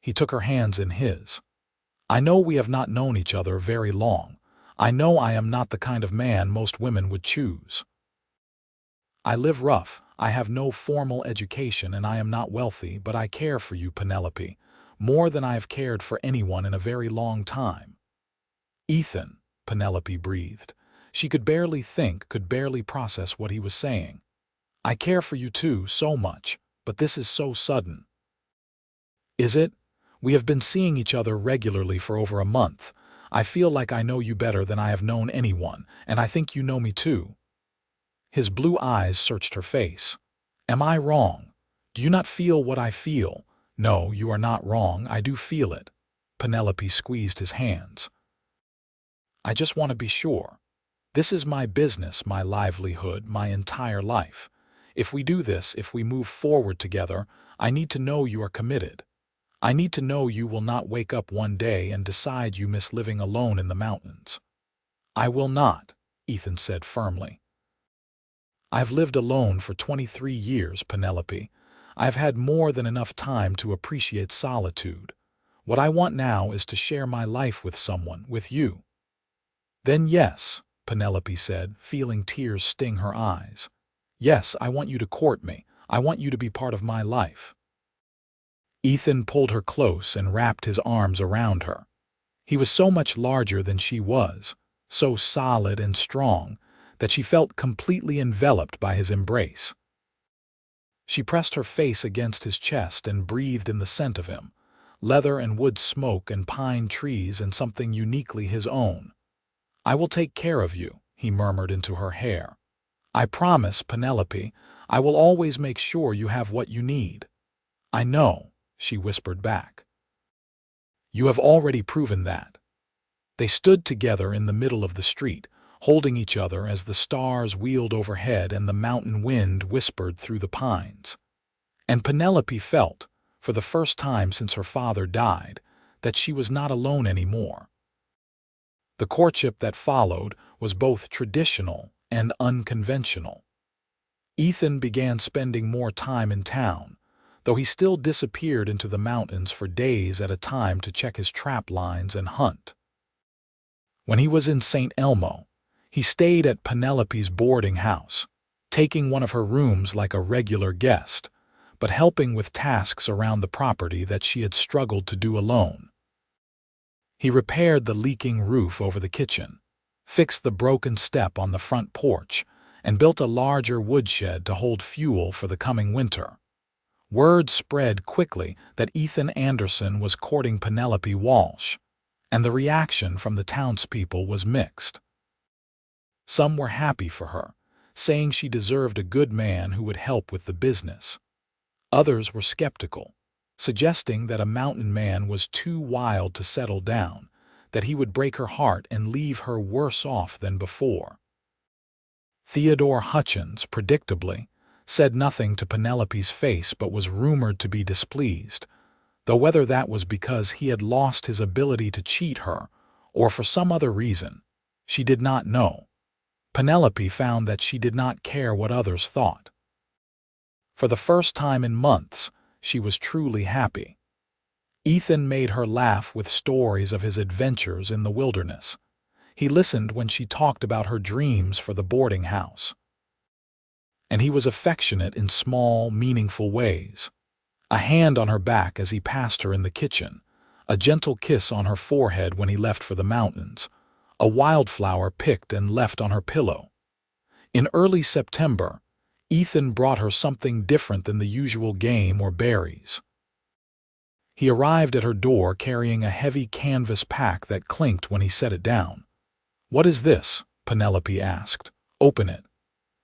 He took her hands in his. "I know we have not known each other very long. I know I am not the kind of man most women would choose. I live rough, I have no formal education, and I am not wealthy, but I care for you, Penelope, more than I have cared for anyone in a very long time." "Ethan," Penelope breathed. She could barely think, could barely process what he was saying. "I care for you too, so much, but this is so sudden." "Is it? We have been seeing each other regularly for over a month. I feel like I know you better than I have known anyone, and I think you know me too." His blue eyes searched her face. "Am I wrong? Do you not feel what I feel?" "No, you are not wrong. I do feel it." Penelope squeezed his hands. "I just want to be sure. This is my business, my livelihood, my entire life. If we do this, if we move forward together, I need to know you are committed. I need to know you will not wake up one day and decide you miss living alone in the mountains." "I will not," Ethan said firmly. "I've lived alone for 23 years, Penelope. I've had more than enough time to appreciate solitude. What I want now is to share my life with someone, with you." "Then yes," Penelope said, feeling tears sting her eyes. "Yes, I want you to court me. I want you to be part of my life." Ethan pulled her close and wrapped his arms around her. He was so much larger than she was, so solid and strong, that she felt completely enveloped by his embrace. She pressed her face against his chest and breathed in the scent of him, leather and wood smoke and pine trees and something uniquely his own. "I will take care of you," he murmured into her hair. "I promise, Penelope, I will always make sure you have what you need." "I know," she whispered back. "You have already proven that." They stood together in the middle of the street, holding each other as the stars wheeled overhead and the mountain wind whispered through the pines. And Penelope felt, for the first time since her father died, that she was not alone anymore. The courtship that followed was both traditional and unconventional. Ethan began spending more time in town, though he still disappeared into the mountains for days at a time to check his trap lines and hunt. When he was in St. Elmo, he stayed at Penelope's boarding house, taking one of her rooms like a regular guest, but helping with tasks around the property that she had struggled to do alone. He repaired the leaking roof over the kitchen, fixed the broken step on the front porch, and built a larger woodshed to hold fuel for the coming winter. Word spread quickly that Ethan Anderson was courting Penelope Walsh, and the reaction from the townspeople was mixed. Some were happy for her, saying she deserved a good man who would help with the business. Others were skeptical, suggesting that a mountain man was too wild to settle down, that he would break her heart and leave her worse off than before. Theodore Hutchins, predictably, said nothing to Penelope's face but was rumored to be displeased, though whether that was because he had lost his ability to cheat her or for some other reason, she did not know. Penelope found that she did not care what others thought. For the first time in months, she was truly happy. Ethan made her laugh with stories of his adventures in the wilderness. He listened when she talked about her dreams for the boarding house. And he was affectionate in small, meaningful ways. A hand on her back as he passed her in the kitchen, a gentle kiss on her forehead when he left for the mountains, a wildflower picked and left on her pillow. In early September, Ethan brought her something different than the usual game or berries. He arrived at her door carrying a heavy canvas pack that clinked when he set it down. "What is this?" Penelope asked. "Open it."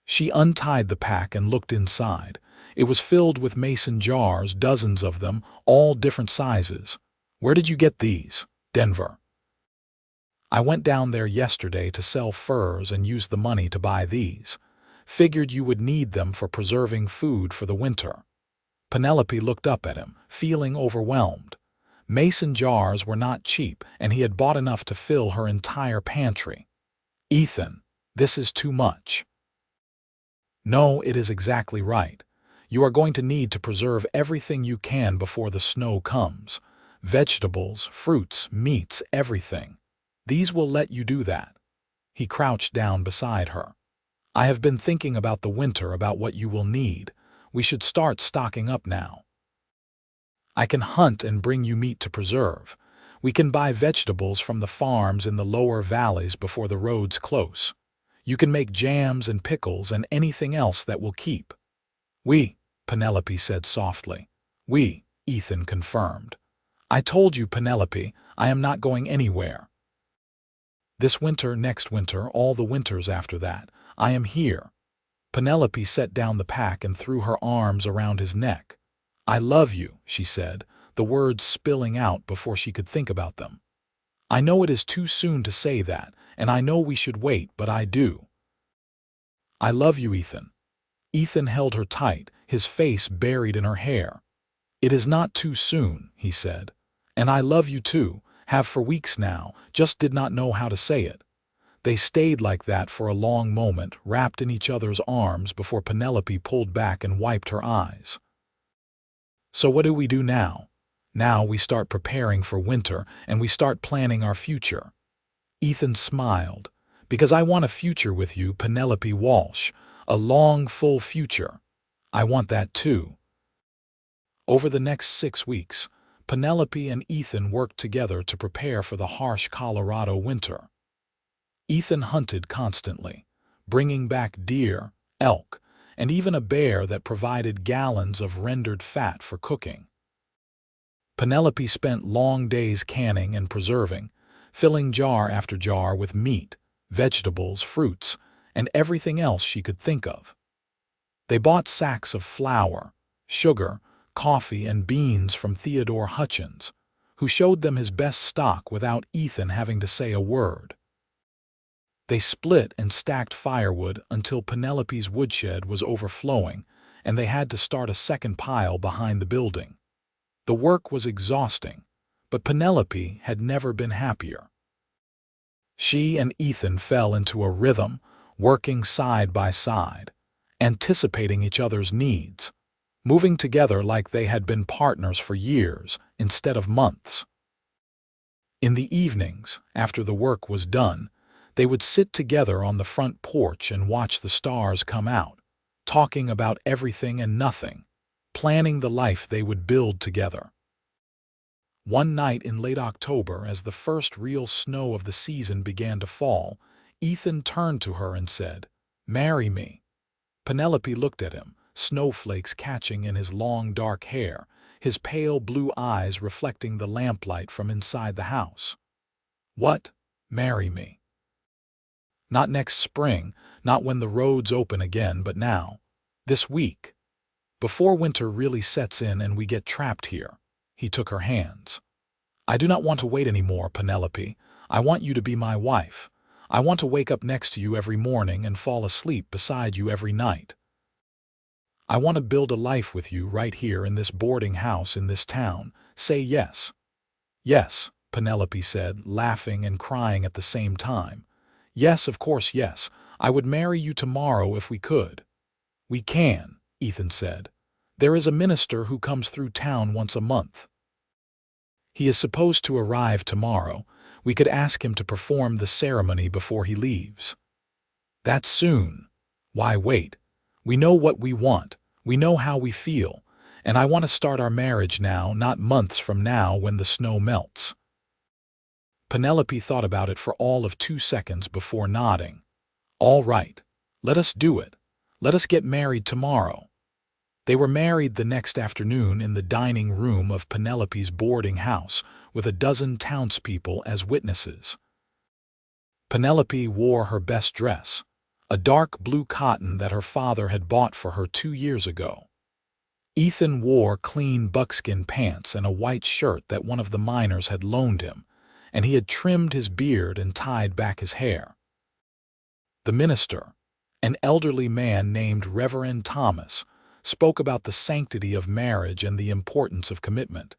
She untied the pack and looked inside. It was filled with mason jars, dozens of them, all different sizes. "Where did you get these?" "Denver. I went down there yesterday to sell furs and used the money to buy these. Figured you would need them for preserving food for the winter." Penelope looked up at him, feeling overwhelmed. Mason jars were not cheap, and he had bought enough to fill her entire pantry. "Ethan, this is too much." "No, it is exactly right. You are going to need to preserve everything you can before the snow comes. Vegetables, fruits, meats, everything. These will let you do that." He crouched down beside her. "I have been thinking about the winter, about what you will need. We should start stocking up now. I can hunt and bring you meat to preserve. We can buy vegetables from the farms in the lower valleys before the roads close. You can make jams and pickles and anything else that will keep." "We," Penelope said softly. "We," Ethan confirmed. "I told you, Penelope, I am not going anywhere. This winter, next winter, all the winters after that, I am here." Penelope set down the pack and threw her arms around his neck. "I love you," she said, the words spilling out before she could think about them. "I know it is too soon to say that, and I know we should wait, but I do. I love you, Ethan." Ethan held her tight, his face buried in her hair. "It is not too soon," he said. "And I love you too, have for weeks now, just did not know how to say it." They stayed like that for a long moment, wrapped in each other's arms before Penelope pulled back and wiped her eyes. "So what do we do now?" "Now we start preparing for winter and we start planning our future." Ethan smiled. "Because I want a future with you, Penelope Walsh, a long, full future. I want that too." Over the next 6 weeks, Penelope and Ethan worked together to prepare for the harsh Colorado winter. Ethan hunted constantly, bringing back deer, elk, and even a bear that provided gallons of rendered fat for cooking. Penelope spent long days canning and preserving, filling jar after jar with meat, vegetables, fruits, and everything else she could think of. They bought sacks of flour, sugar, coffee, and beans from Theodore Hutchins, who showed them his best stock without Ethan having to say a word. They split and stacked firewood until Penelope's woodshed was overflowing, and they had to start a second pile behind the building. The work was exhausting, but Penelope had never been happier. She and Ethan fell into a rhythm, working side by side, anticipating each other's needs, moving together like they had been partners for years instead of months. In the evenings, after the work was done, they would sit together on the front porch and watch the stars come out, talking about everything and nothing, planning the life they would build together. One night in late October, as the first real snow of the season began to fall, Ethan turned to her and said, "Marry me." Penelope looked at him, snowflakes catching in his long dark hair, his pale blue eyes reflecting the lamplight from inside the house. "What? Marry me?" "Not next spring, not when the roads open again, but now. This week. Before winter really sets in and we get trapped here." He took her hands. "I do not want to wait anymore, Penelope. I want you to be my wife. I want to wake up next to you every morning and fall asleep beside you every night. I want to build a life with you right here in this boarding house in this town. Say yes." "Yes," Penelope said, laughing and crying at the same time. "Yes, of course, yes. I would marry you tomorrow if we could." "We can," Ethan said. "There is a minister who comes through town once a month. He is supposed to arrive tomorrow. We could ask him to perform the ceremony before he leaves." "That's soon." "Why wait? We know what we want. We know how we feel. And I want to start our marriage now, not months from now when the snow melts." Penelope thought about it for all of 2 seconds before nodding. "All right. Let us do it. Let us get married tomorrow." They were married the next afternoon in the dining room of Penelope's boarding house, with a dozen townspeople as witnesses. Penelope wore her best dress, a dark blue cotton that her father had bought for her 2 years ago. Ethan wore clean buckskin pants and a white shirt that one of the miners had loaned him, and he had trimmed his beard and tied back his hair. The minister, an elderly man named Reverend Thomas, spoke about the sanctity of marriage and the importance of commitment,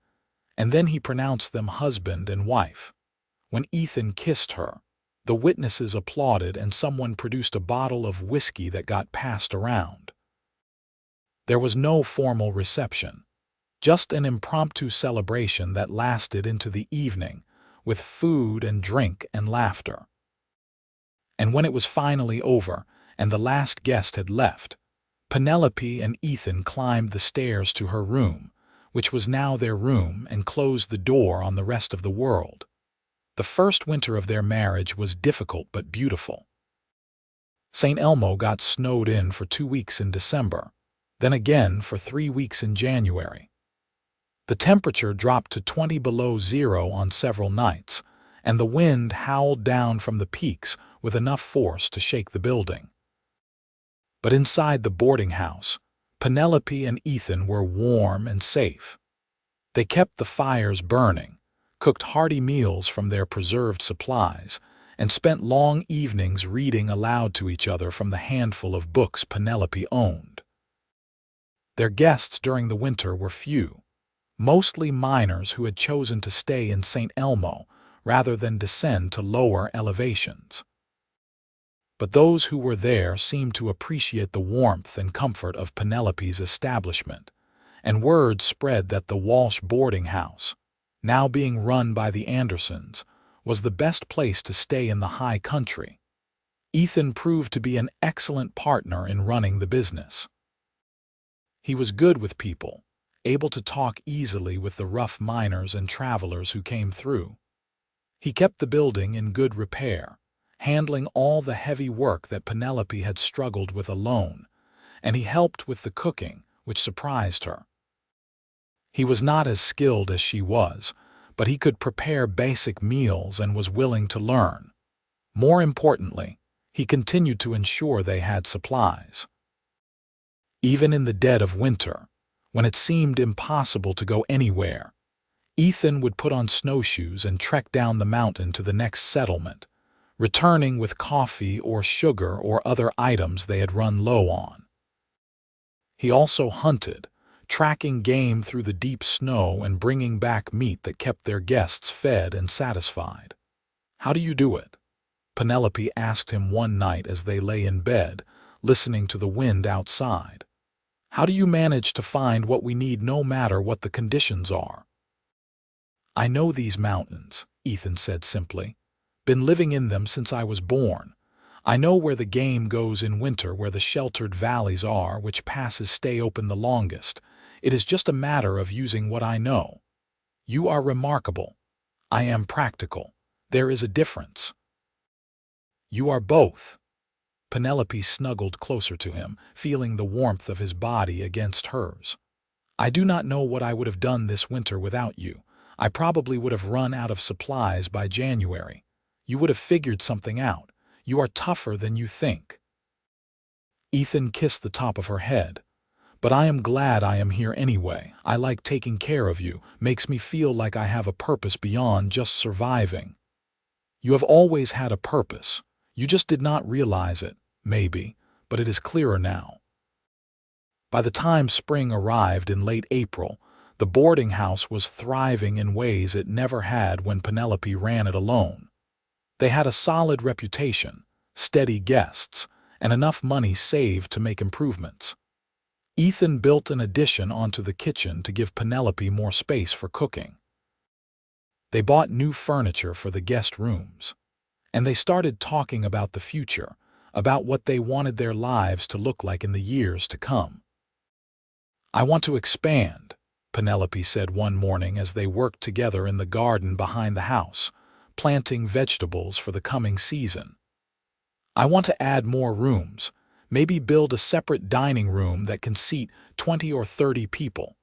and then he pronounced them husband and wife. When Ethan kissed her, the witnesses applauded and someone produced a bottle of whiskey that got passed around. There was no formal reception, just an impromptu celebration that lasted into the evening, with food and drink and laughter. And when it was finally over and the last guest had left, Penelope and Ethan climbed the stairs to her room, which was now their room, and closed the door on the rest of the world. The first winter of their marriage was difficult but beautiful. St. Elmo got snowed in for 2 weeks in December, then again for 3 weeks in January. The temperature dropped to 20 below zero on several nights, and the wind howled down from the peaks with enough force to shake the building. But inside the boarding house, Penelope and Ethan were warm and safe. They kept the fires burning, cooked hearty meals from their preserved supplies, and spent long evenings reading aloud to each other from the handful of books Penelope owned. Their guests during the winter were few, mostly miners who had chosen to stay in St. Elmo rather than descend to lower elevations. But those who were there seemed to appreciate the warmth and comfort of Penelope's establishment, and word spread that the Walsh boarding house, now being run by the Andersons, was the best place to stay in the high country. Ethan proved to be an excellent partner in running the business. He was good with people, able to talk easily with the rough miners and travelers who came through. He kept the building in good repair, handling all the heavy work that Penelope had struggled with alone, and he helped with the cooking, which surprised her. He was not as skilled as she was, but he could prepare basic meals and was willing to learn. More importantly, he continued to ensure they had supplies. Even in the dead of winter, when it seemed impossible to go anywhere, Ethan would put on snowshoes and trek down the mountain to the next settlement, returning with coffee or sugar or other items they had run low on. He also hunted, tracking game through the deep snow and bringing back meat that kept their guests fed and satisfied. "How do you do it?" Penelope asked him one night as they lay in bed, listening to the wind outside. "How do you manage to find what we need no matter what the conditions are?" "I know these mountains," Ethan said simply. "Been living in them since I was born. I know where the game goes in winter, where the sheltered valleys are, which passes stay open the longest. It is just a matter of using what I know." You are remarkable. I am practical. There is a difference. You are both. Penelope snuggled closer to him, feeling the warmth of his body against hers. I do not know what I would have done this winter without you. I probably would have run out of supplies by January. You would have figured something out. You are tougher than you think. Ethan kissed the top of her head. But I am glad I am here anyway. I like taking care of you. Makes me feel like I have a purpose beyond just surviving. You have always had a purpose. You just did not realize it, maybe, but it is clearer now. By the time spring arrived in late April, the boarding house was thriving in ways it never had when Penelope ran it alone. They had a solid reputation, steady guests, and enough money saved to make improvements. Ethan built an addition onto the kitchen to give Penelope more space for cooking. They bought new furniture for the guest rooms, and they started talking about the future, about what they wanted their lives to look like in the years to come. I want to expand, Penelope said one morning as they worked together in the garden behind the house, planting vegetables for the coming season. I want to add more rooms, maybe build a separate dining room that can seat 20 or 30 people.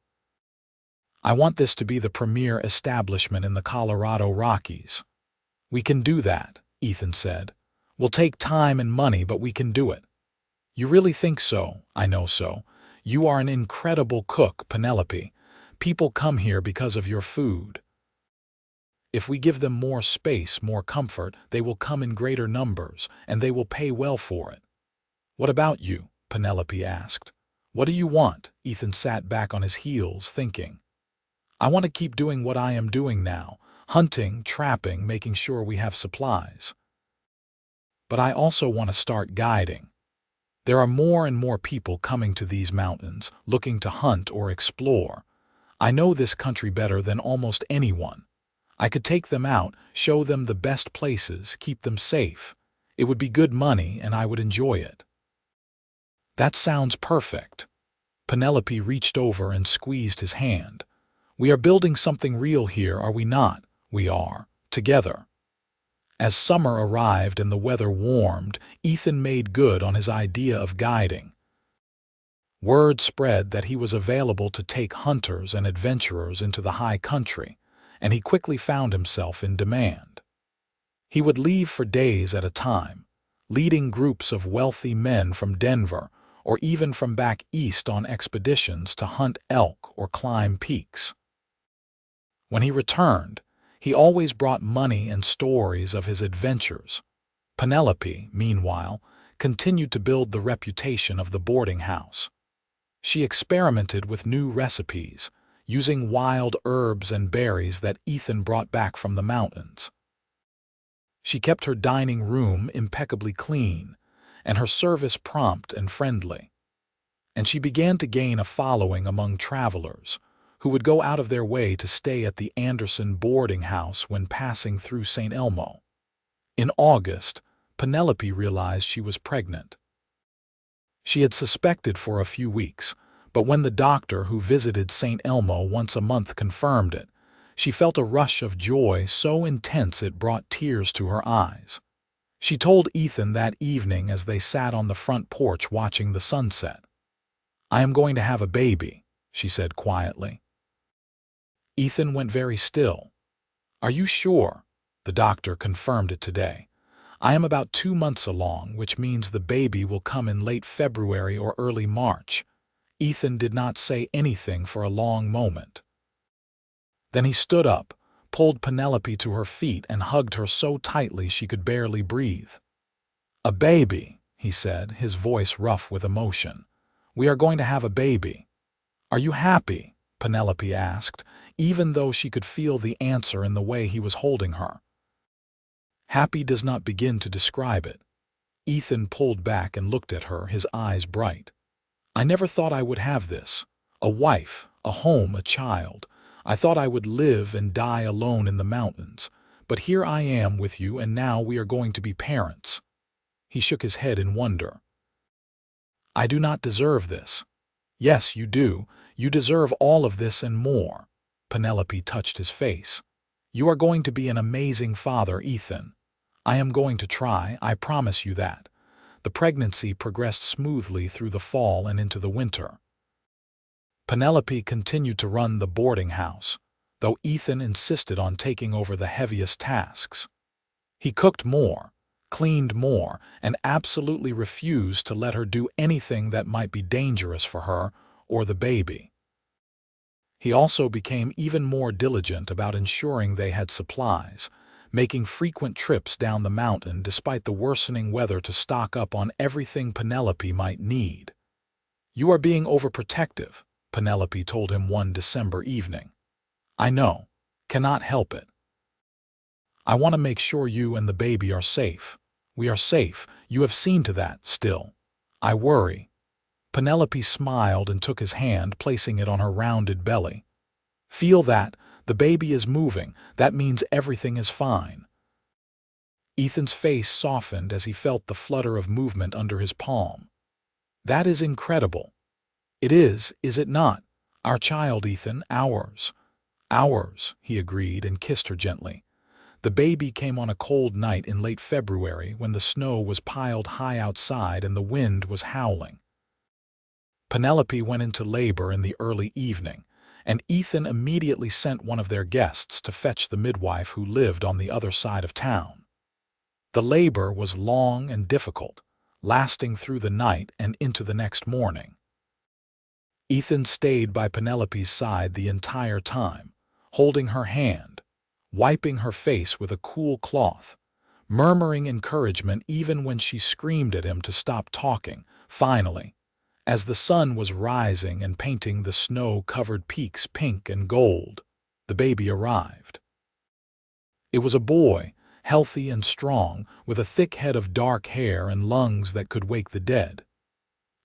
I want this to be the premier establishment in the Colorado Rockies. We can do that, Ethan said. We'll take time and money, but we can do it. You really think so? I know so. You are an incredible cook, Penelope. People come here because of your food. If we give them more space, more comfort, they will come in greater numbers, and they will pay well for it. What about you? Penelope asked. What do you want? Ethan sat back on his heels, thinking. I want to keep doing what I am doing now, hunting, trapping, making sure we have supplies. But I also want to start guiding. There are more and more people coming to these mountains, looking to hunt or explore. I know this country better than almost anyone. I could take them out, show them the best places, keep them safe. It would be good money, and I would enjoy it. That sounds perfect. Penelope reached over and squeezed his hand. We are building something real here, are we not? We are, together. As summer arrived and the weather warmed, Ethan made good on his idea of guiding. Word spread that he was available to take hunters and adventurers into the high country, and he quickly found himself in demand. He would leave for days at a time, leading groups of wealthy men from Denver or even from back east on expeditions to hunt elk or climb peaks. When he returned, he always brought money and stories of his adventures. Penelope, meanwhile, continued to build the reputation of the boarding house. She experimented with new recipes, using wild herbs and berries that Ethan brought back from the mountains. She kept her dining room impeccably clean, and her service prompt and friendly. And she began to gain a following among travelers, who would go out of their way to stay at the Anderson boarding house when passing through St. Elmo. In August, Penelope realized she was pregnant. She had suspected for a few weeks, but when the doctor who visited St. Elmo once a month confirmed it, she felt a rush of joy so intense it brought tears to her eyes. She told Ethan that evening as they sat on the front porch watching the sunset. I am going to have a baby, she said quietly. Ethan went very still. Are you sure? The doctor confirmed it today. I am about 2 months along, which means the baby will come in late February or early March. Ethan did not say anything for a long moment. Then he stood up, pulled Penelope to her feet and hugged her so tightly she could barely breathe. A baby, he said, his voice rough with emotion. We are going to have a baby. Are you happy? Penelope asked, even though she could feel the answer in the way he was holding her. Happy does not begin to describe it. Ethan pulled back and looked at her, his eyes bright. I never thought I would have this. A wife, a home, a child. I thought I would live and die alone in the mountains. But here I am with you, and now we are going to be parents. He shook his head in wonder. I do not deserve this. Yes, you do. You deserve all of this and more. Penelope touched his face. "You are going to be an amazing father, Ethan. I am going to try, I promise you that." The pregnancy progressed smoothly through the fall and into the winter. Penelope continued to run the boarding house, though Ethan insisted on taking over the heaviest tasks. He cooked more, cleaned more, and absolutely refused to let her do anything that might be dangerous for her or the baby. He also became even more diligent about ensuring they had supplies, making frequent trips down the mountain despite the worsening weather to stock up on everything Penelope might need. "You are being overprotective," Penelope told him one December evening. "I know. Cannot help it. I want to make sure you and the baby are safe." "We are safe. You have seen to that, still. I worry." Penelope smiled and took his hand, placing it on her rounded belly. "Feel that? The baby is moving. That means everything is fine." Ethan's face softened as he felt the flutter of movement under his palm. "That is incredible." It is it not? Our child, Ethan, ours." "Ours," he agreed and kissed her gently. The baby came on a cold night in late February when the snow was piled high outside and the wind was howling. Penelope went into labor in the early evening, and Ethan immediately sent one of their guests to fetch the midwife who lived on the other side of town. The labor was long and difficult, lasting through the night and into the next morning. Ethan stayed by Penelope's side the entire time, holding her hand, wiping her face with a cool cloth, murmuring encouragement even when she screamed at him to stop talking. Finally, as the sun was rising and painting the snow-covered peaks pink and gold, the baby arrived. It was a boy, healthy and strong, with a thick head of dark hair and lungs that could wake the dead.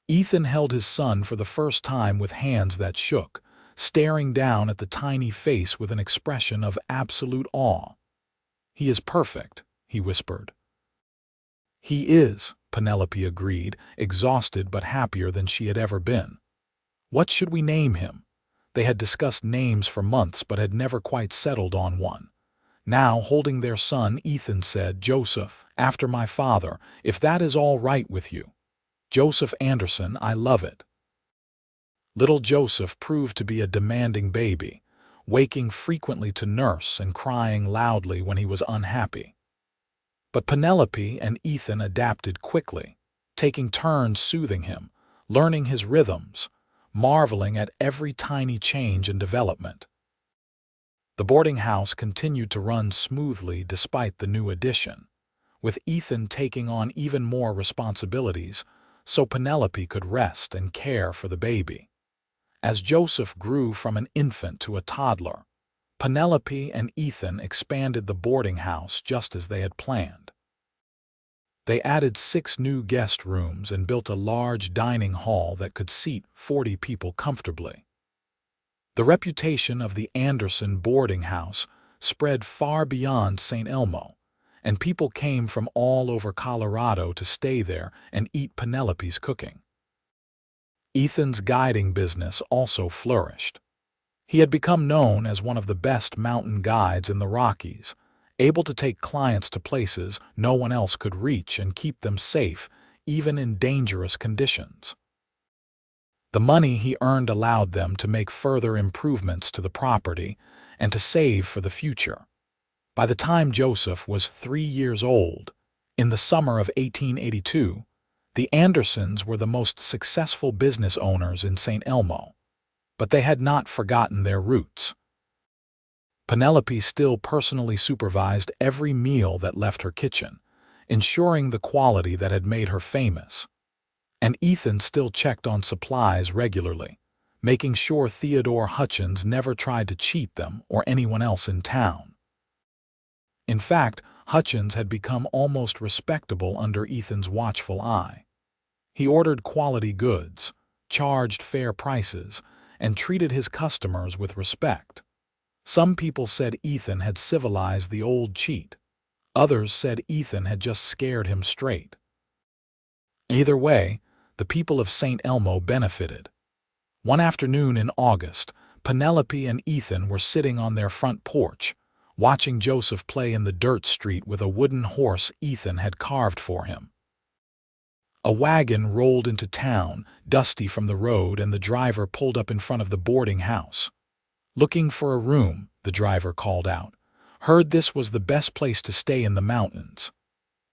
Ethan held his son for the first time with hands that shook, staring down at the tiny face with an expression of absolute awe. "He is perfect," he whispered. "He is," Penelope agreed, exhausted but happier than she had ever been. "What should we name him?" They had discussed names for months but had never quite settled on one. Now, holding their son, Ethan said, "Joseph, after my father, if that is all right with you. Joseph Anderson, I love it." Little Joseph proved to be a demanding baby, waking frequently to nurse and crying loudly when he was unhappy. But Penelope and Ethan adapted quickly, taking turns soothing him, learning his rhythms, marveling at every tiny change and development. The boarding house continued to run smoothly despite the new addition, with Ethan taking on even more responsibilities so Penelope could rest and care for the baby. As Joseph grew from an infant to a toddler, Penelope and Ethan expanded the boarding house just as they had planned. They added 6 new guest rooms and built a large dining hall that could seat 40 people comfortably. The reputation of the Anderson boarding house spread far beyond St. Elmo, and people came from all over Colorado to stay there and eat Penelope's cooking. Ethan's guiding business also flourished. He had become known as one of the best mountain guides in the Rockies, able to take clients to places no one else could reach and keep them safe, even in dangerous conditions. The money he earned allowed them to make further improvements to the property and to save for the future. By the time Joseph was 3 years old, in the summer of 1882, the Andersons were the most successful business owners in St. Elmo, but they had not forgotten their roots. Penelope still personally supervised every meal that left her kitchen, ensuring the quality that had made her famous. And Ethan still checked on supplies regularly, making sure Theodore Hutchins never tried to cheat them or anyone else in town. In fact, Hutchins had become almost respectable under Ethan's watchful eye. He ordered quality goods, charged fair prices, and treated his customers with respect. Some people said Ethan had civilized the old cheat. Others said Ethan had just scared him straight. Either way, the people of St. Elmo benefited. One afternoon in August, Penelope and Ethan were sitting on their front porch, watching Joseph play in the dirt street with a wooden horse Ethan had carved for him. A wagon rolled into town, dusty from the road, and the driver pulled up in front of the boarding house. "Looking for a room," the driver called out. "Heard this was the best place to stay in the mountains."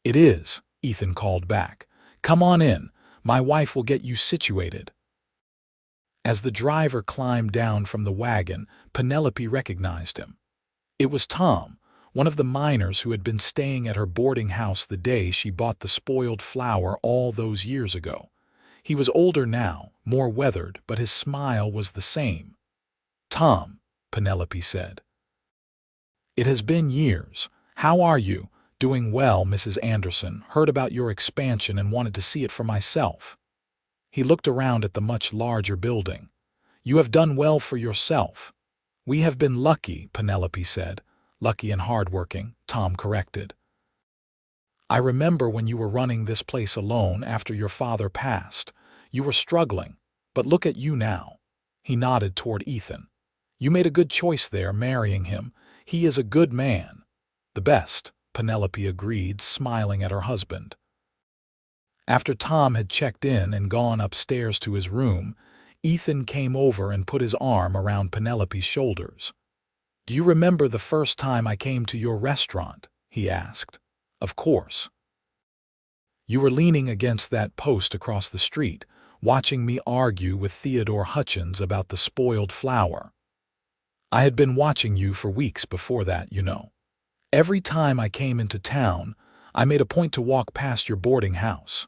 "It is," Ethan called back. "Come on in. My wife will get you situated." As the driver climbed down from the wagon, Penelope recognized him. It was Tom, one of the miners who had been staying at her boarding house the day she bought the spoiled flower all those years ago. He was older now, more weathered, but his smile was the same. "Tom," Penelope said. "It has been years. How are you?" "Doing well, Mrs. Anderson. Heard about your expansion and wanted to see it for myself." He looked around at the much larger building. "You have done well for yourself." "We have been lucky," Penelope said. "Lucky and hardworking," Tom corrected. "I remember when you were running this place alone after your father passed. You were struggling, but look at you now." He nodded toward Ethan. "You made a good choice there, marrying him. He is a good man." "The best," Penelope agreed, smiling at her husband. After Tom had checked in and gone upstairs to his room, Ethan came over and put his arm around Penelope's shoulders. "Do you remember the first time I came to your restaurant?" he asked. "Of course. You were leaning against that post across the street, watching me argue with Theodore Hutchins about the spoiled flower. I had been watching you for weeks before that, you know. Every time I came into town, I made a point to walk past your boarding house.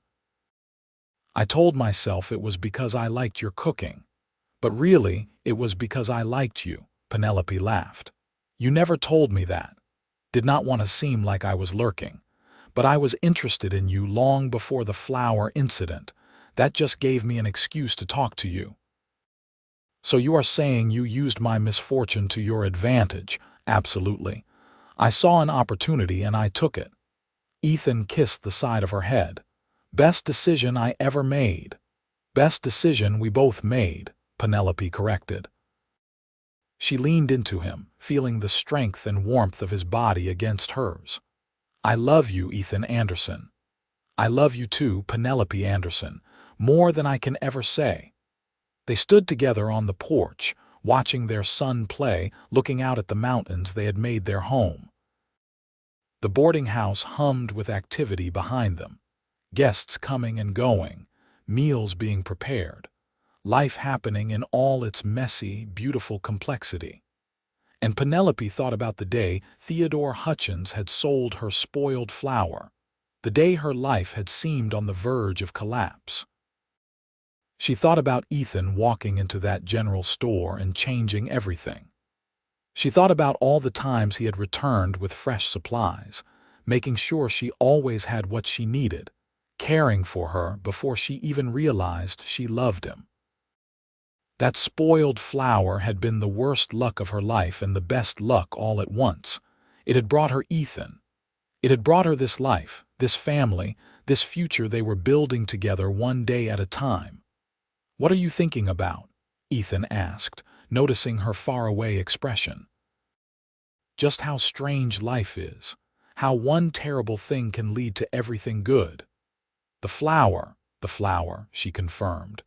I told myself it was because I liked your cooking, but really it was because I liked you." Penelope laughed. "You never told me that. Did not want to seem like I was lurking. But I was interested in you long before the flower incident. That just gave me an excuse to talk to you." "So you are saying you used my misfortune to your advantage?" "Absolutely. I saw an opportunity and I took it." Ethan kissed the side of her head. "Best decision I ever made." "Best decision we both made," Penelope corrected. She leaned into him, feeling the strength and warmth of his body against hers. "I love you, Ethan Anderson." "I love you too, Penelope Anderson, more than I can ever say." They stood together on the porch, watching their son play, looking out at the mountains they had made their home. The boarding house hummed with activity behind them. Guests coming and going, meals being prepared, life happening in all its messy, beautiful complexity. And Penelope thought about the day Theodore Hutchins had sold her spoiled flower, the day her life had seemed on the verge of collapse. She thought about Ethan walking into that general store and changing everything. She thought about all the times he had returned with fresh supplies, making sure she always had what she needed, caring for her before she even realized she loved him. That spoiled flower had been the worst luck of her life and the best luck all at once. It had brought her Ethan. It had brought her this life, this family, this future they were building together one day at a time. "What are you thinking about?" Ethan asked, noticing her faraway expression. "Just how strange life is, how one terrible thing can lead to everything good." The flower," she confirmed.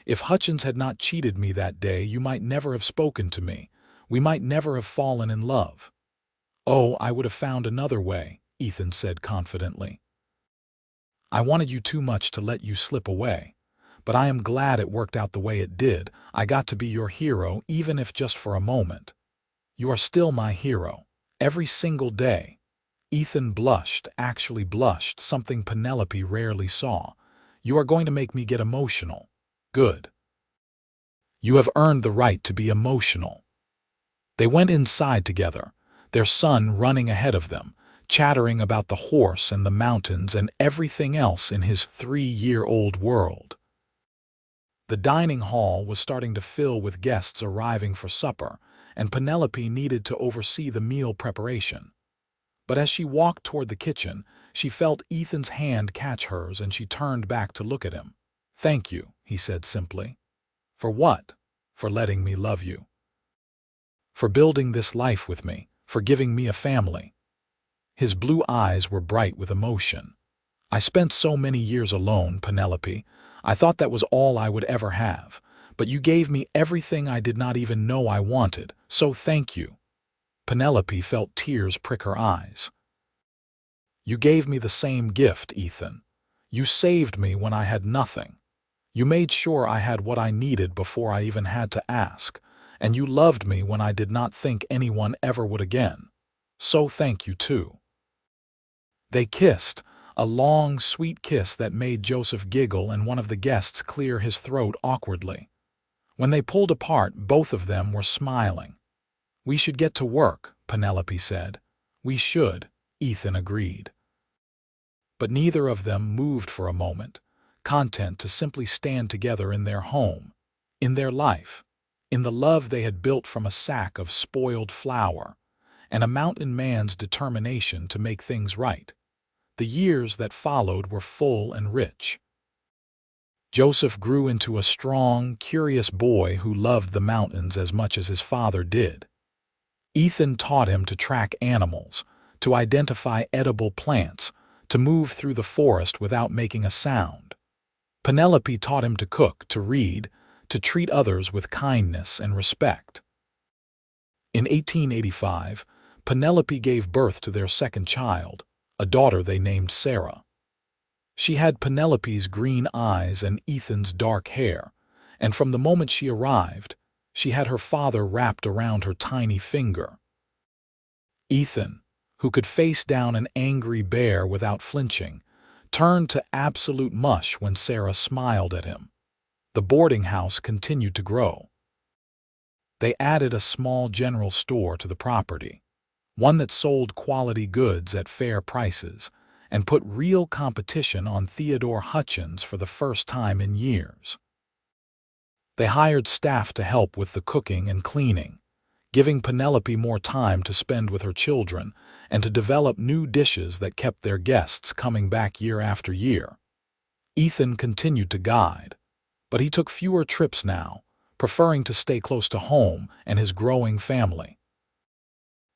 "If Hutchins had not cheated me that day, you might never have spoken to me. We might never have fallen in love." "Oh, I would have found another way," Ethan said confidently. "I wanted you too much to let you slip away. But I am glad it worked out the way it did. I got to be your hero, even if just for a moment. You are still my hero, every single day." Ethan blushed, actually blushed, something Penelope rarely saw. "You are going to make me get emotional." "Good. You have earned the right to be emotional." They went inside together, their son running ahead of them, chattering about the horse and the mountains and everything else in his 3-year-old world. The dining hall was starting to fill with guests arriving for supper, and Penelope needed to oversee the meal preparation. But as she walked toward the kitchen, she felt Ethan's hand catch hers and she turned back to look at him. "Thank you," he said simply. "For what?" "For letting me love you." for building this life with me, for giving me a family." His blue eyes were bright with emotion. "I spent so many years alone, Penelope. I thought that was all I would ever have. But you gave me everything I did not even know I wanted, so thank you." Penelope felt tears prick her eyes. "You gave me the same gift, Ethan. You saved me when I had nothing. You made sure I had what I needed before I even had to ask, and you loved me when I did not think anyone ever would again. So thank you too." They kissed, a long, sweet kiss that made Joseph giggle and one of the guests clear his throat awkwardly. When they pulled apart, both of them were smiling. "We should get to work," Penelope said. "We should," Ethan agreed. But neither of them moved for a moment, content to simply stand together in their home, in their life, in the love they had built from a sack of spoiled flour, and a mountain man's determination to make things right. The years that followed were full and rich. Joseph grew into a strong, curious boy who loved the mountains as much as his father did. Ethan taught him to track animals, to identify edible plants, to move through the forest without making a sound. Penelope taught him to cook, to read, to treat others with kindness and respect. In 1885, Penelope gave birth to their second child, a daughter they named Sarah. She had Penelope's green eyes and Ethan's dark hair, and from the moment she arrived, she had her father wrapped around her tiny finger. Ethan, who could face down an angry bear without flinching, turned to absolute mush when Sarah smiled at him. The boarding house continued to grow. They added a small general store to the property, one that sold quality goods at fair prices, and put real competition on Theodore Hutchins for the first time in years. They hired staff to help with the cooking and cleaning, giving Penelope more time to spend with her children and to develop new dishes that kept their guests coming back year after year. Ethan continued to guide, but he took fewer trips now, preferring to stay close to home and his growing family.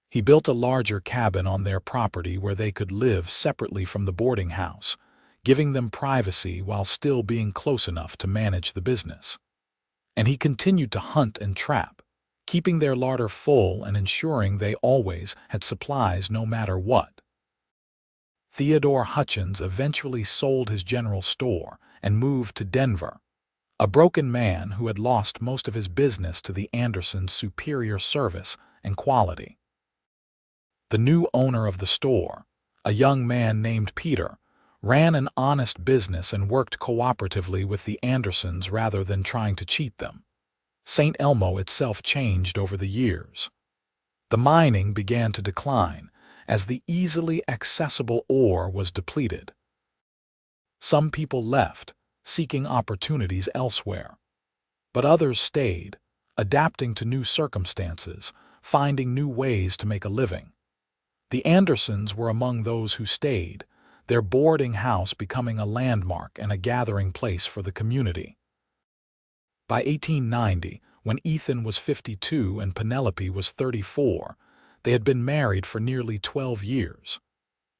He built a larger cabin on their property where they could live separately from the boarding house, giving them privacy while still being close enough to manage the business. And he continued to hunt and trap, keeping their larder full and ensuring they always had supplies no matter what. Theodore Hutchins eventually sold his general store and moved to Denver, a broken man who had lost most of his business to the Andersons' superior service and quality. The new owner of the store, a young man named Peter, ran an honest business and worked cooperatively with the Andersons rather than trying to cheat them. St. Elmo itself changed over the years. The mining began to decline as the easily accessible ore was depleted. Some people left, seeking opportunities elsewhere. But others stayed, adapting to new circumstances, finding new ways to make a living. The Andersons were among those who stayed, their boarding house becoming a landmark and a gathering place for the community. By 1890, when Ethan was 52 and Penelope was 34, they had been married for nearly 12 years.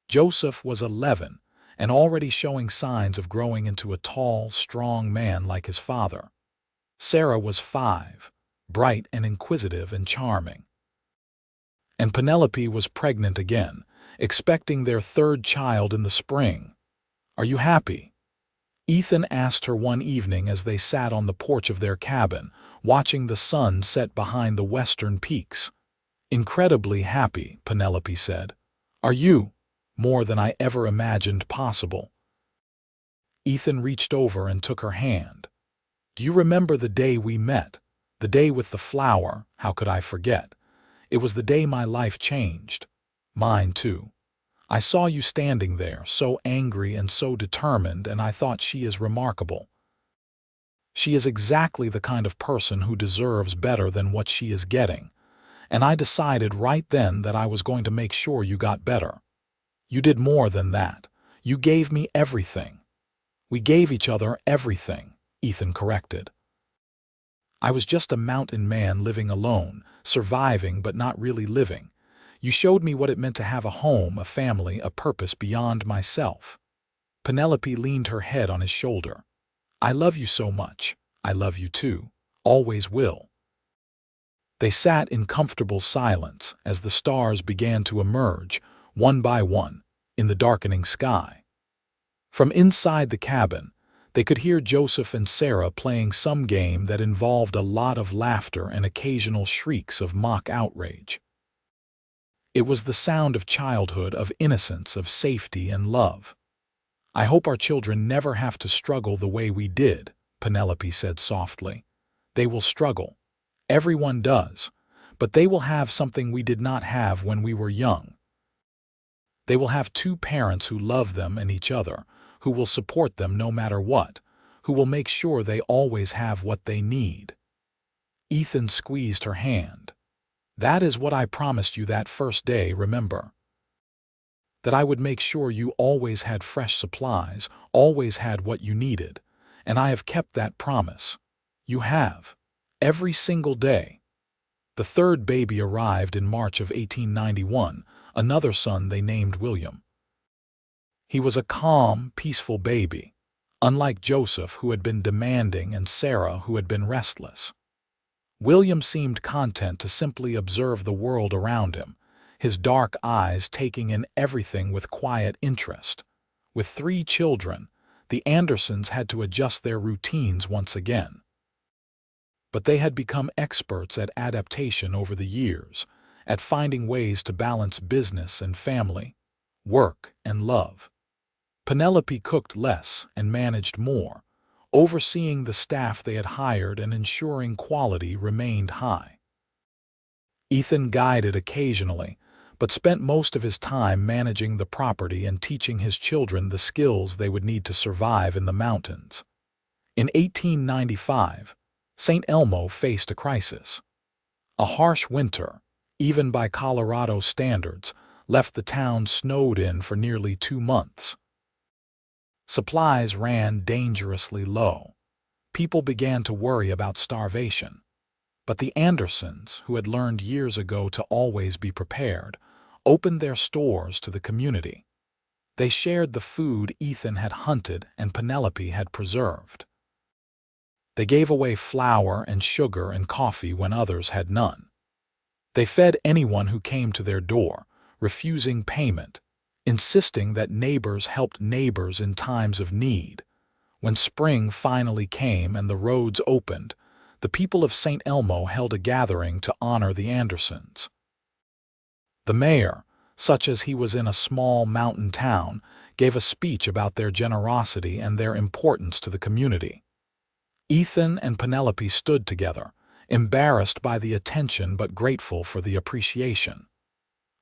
Joseph was 11 and already showing signs of growing into a tall, strong man like his father. Sarah was 5, bright and inquisitive and charming. And Penelope was pregnant again, expecting their third child in the spring. "Are you happy?" Ethan asked her one evening as they sat on the porch of their cabin, watching the sun set behind the western peaks. "Incredibly happy," Penelope said. "Are you?" "More than I ever imagined possible." Ethan reached over and took her hand. "Do you remember the day we met? The day with the flower? How could I forget? It was the day my life changed. Mine, too. I saw you standing there, so angry and so determined, and I thought she is remarkable. She is exactly the kind of person who deserves better than what she is getting, and I decided right then that I was going to make sure you got better. You did more than that. You gave me everything." "We gave each other everything," Ethan corrected. I was just a mountain man living alone, surviving but not really living. You showed me what it meant to have a home, a family, a purpose beyond myself." Penelope leaned her head on his shoulder. "I love you so much. I love you too. Always will." They sat in comfortable silence as the stars began to emerge, one by one, in the darkening sky. From inside the cabin, they could hear Joseph and Sarah playing some game that involved a lot of laughter and occasional shrieks of mock outrage. It was the sound of childhood, of innocence, of safety and love. "I hope our children never have to struggle the way we did," Penelope said softly. "They will struggle. Everyone does. But they will have something we did not have when we were young. They will have two parents who love them and each other, who will support them no matter what, who will make sure they always have what they need." Ethan squeezed her hand. "That is what I promised you that first day, remember? That I would make sure you always had fresh supplies, always had what you needed. And I have kept that promise. You have. Every single day." The third baby arrived in March of 1891, another son they named William. He was a calm, peaceful baby, unlike Joseph, who had been demanding, and Sarah, who had been restless. William seemed content to simply observe the world around him, his dark eyes taking in everything with quiet interest. With 3 children, the Andersons had to adjust their routines once again. But they had become experts at adaptation over the years, at finding ways to balance business and family, work and love. Penelope cooked less and managed more, overseeing the staff they had hired and ensuring quality remained high. Ethan guided occasionally, but spent most of his time managing the property and teaching his children the skills they would need to survive in the mountains. In 1895, St. Elmo faced a crisis. A harsh winter, even by Colorado standards, left the town snowed in for nearly 2 months. Supplies ran dangerously low. People began to worry about starvation. But the Andersons, who had learned years ago to always be prepared, opened their stores to the community. They shared the food Ethan had hunted and Penelope had preserved. They gave away flour and sugar and coffee when others had none. They fed anyone who came to their door, refusing payment, insisting that neighbors helped neighbors in times of need. When spring finally came and the roads opened, the people of St. Elmo held a gathering to honor the Andersons. The mayor, such as he was in a small mountain town, gave a speech about their generosity and their importance to the community. Ethan and Penelope stood together, embarrassed by the attention but grateful for the appreciation.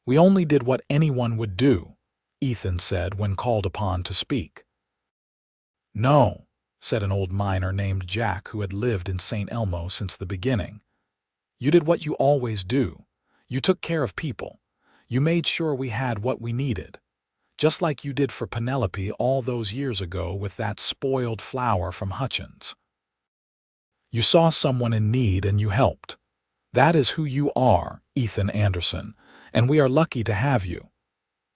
"We only did what anyone would do," Ethan said when called upon to speak. "No," said an old miner named Jack who had lived in St. Elmo since the beginning. "You did what you always do. You took care of people. You made sure we had what we needed. Just like you did for Penelope all those years ago with that spoiled flour from Hutchins. You saw someone in need and you helped. That is who you are, Ethan Anderson, and we are lucky to have you."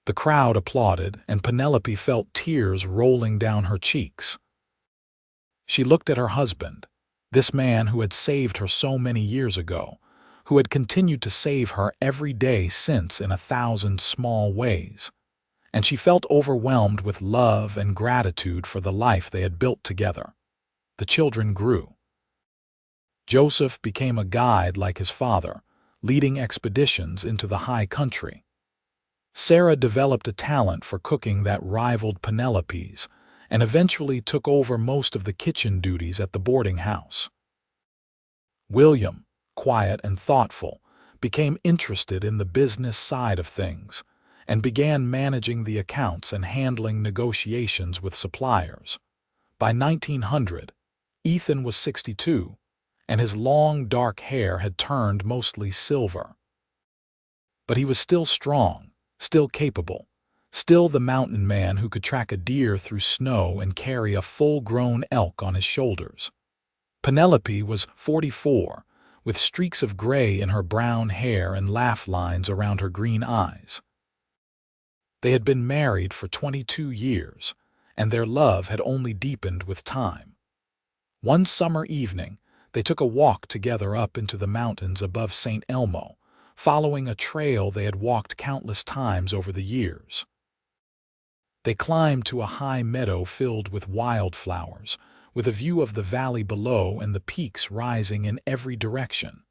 The crowd applauded, and Penelope felt tears rolling down her cheeks. She looked at her husband, this man who had saved her so many years ago, who had continued to save her every day since in 1,000 small ways, and she felt overwhelmed with love and gratitude for the life they had built together. The children grew. Joseph became a guide like his father, leading expeditions into the high country. Sarah developed a talent for cooking that rivaled Penelope's, and eventually took over most of the kitchen duties at the boarding house. William, quiet and thoughtful, became interested in the business side of things, and began managing the accounts and handling negotiations with suppliers. By 1900, Ethan was 62, and his long, dark hair had turned mostly silver. But he was still strong, still capable, still the mountain man who could track a deer through snow and carry a full-grown elk on his shoulders. Penelope was 44, with streaks of gray in her brown hair and laugh lines around her green eyes. They had been married for 22 years, and their love had only deepened with time. One summer evening, they took a walk together up into the mountains above St. Elmo, following a trail they had walked countless times over the years. They climbed to a high meadow filled with wildflowers, with a view of the valley below and the peaks rising in every direction.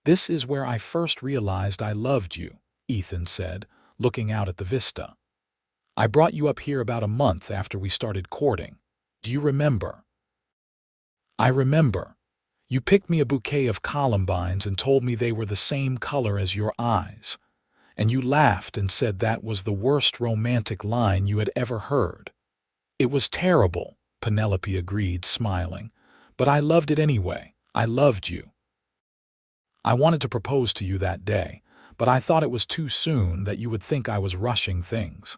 "This is where I first realized I loved you," Ethan said, looking out at the vista. "I brought you up here about a month after we started courting. Do you remember?" "I remember. You picked me a bouquet of columbines and told me they were the same color as your eyes. And you laughed and said that was the worst romantic line you had ever heard." "It was terrible," Penelope agreed, smiling. "But I loved it anyway. I loved you. I wanted to propose to you that day, but I thought it was too soon, that you would think I was rushing things.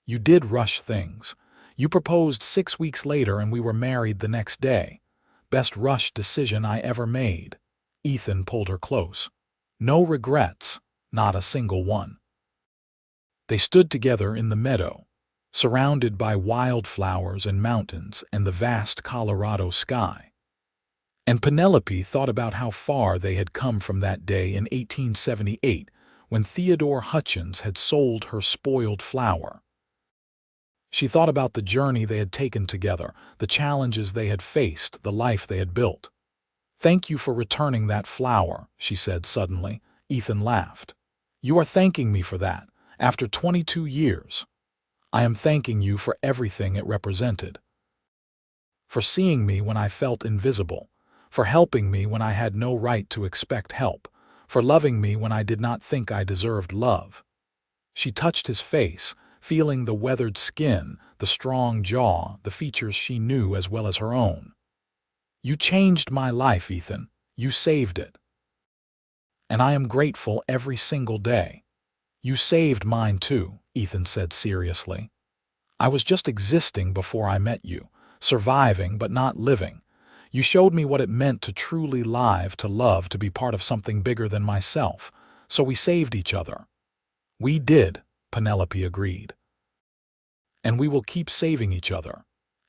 You did rush things. You proposed 6 weeks later and we were married the next day. Best rushed decision I ever made." Ethan pulled her close. "No regrets, not a single one." They stood together in the meadow, surrounded by wildflowers and mountains and the vast Colorado sky. And Penelope thought about how far they had come from that day in 1878 when Theodore Hutchins had sold her spoiled flower. She thought about the journey they had taken together, the challenges they had faced, the life they had built. "Thank you for returning that flower," she said suddenly. Ethan laughed. "You are thanking me for that, after 22 years. I am thanking you for everything it represented. For seeing me when I felt invisible, for helping me when I had no right to expect help, for loving me when I did not think I deserved love." She touched his face, feeling the weathered skin, the strong jaw, the features she knew as well as her own. "You changed my life, Ethan. You saved it. And I am grateful every single day." "You saved mine too," Ethan said seriously. "I was just existing before I met you, surviving but not living. You showed me what it meant to truly live, to love, to be part of something bigger than myself. So we saved each other." "We did," Penelope agreed. "And we will keep saving each other,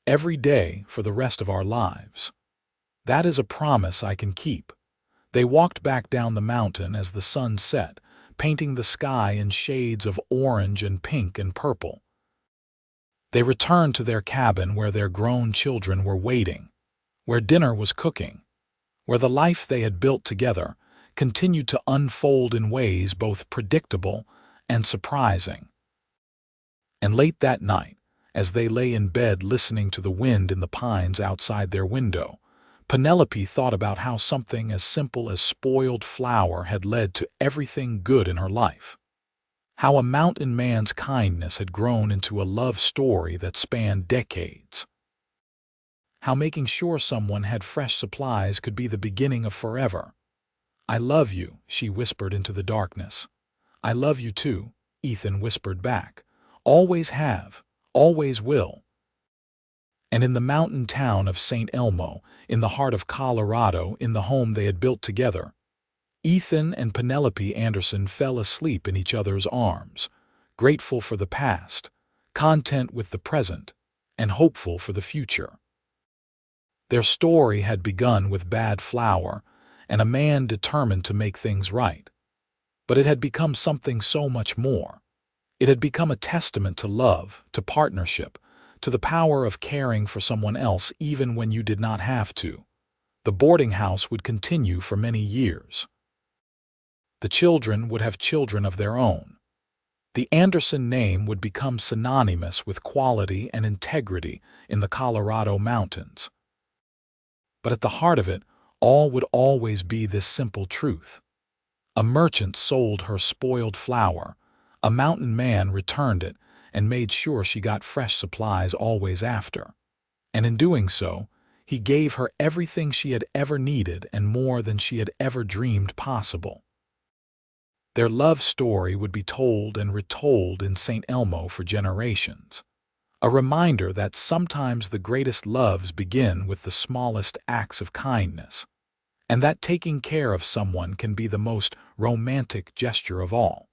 every day for the rest of our lives. That is a promise I can keep." They walked back down the mountain as the sun set, painting the sky in shades of orange and pink and purple. They returned to their cabin where their grown children were waiting, where dinner was cooking, where the life they had built together continued to unfold in ways both predictable and surprising. And late that night, as they lay in bed listening to the wind in the pines outside their window, Penelope thought about how something as simple as spoiled flour had led to everything good in her life. How a mountain man's kindness had grown into a love story that spanned decades. How making sure someone had fresh supplies could be the beginning of forever. "I love you," she whispered into the darkness. "I love you too," Ethan whispered back. "Always have, always will." And in the mountain town of St. Elmo, in the heart of Colorado, in the home they had built together, Ethan and Penelope Anderson fell asleep in each other's arms, grateful for the past, content with the present, and hopeful for the future. Their story had begun with bad flour and a man determined to make things right. But it had become something so much more. It had become a testament to love, to partnership, to the power of caring for someone else even when you did not have to. The boarding house would continue for many years. The children would have children of their own. The Anderson name would become synonymous with quality and integrity in the Colorado mountains. But at the heart of it all would always be this simple truth. A merchant sold her spoiled flour, a mountain man returned it and made sure she got fresh supplies always after. And in doing so, he gave her everything she had ever needed and more than she had ever dreamed possible. Their love story would be told and retold in St. Elmo for generations. A reminder that sometimes the greatest loves begin with the smallest acts of kindness, and that taking care of someone can be the most romantic gesture of all.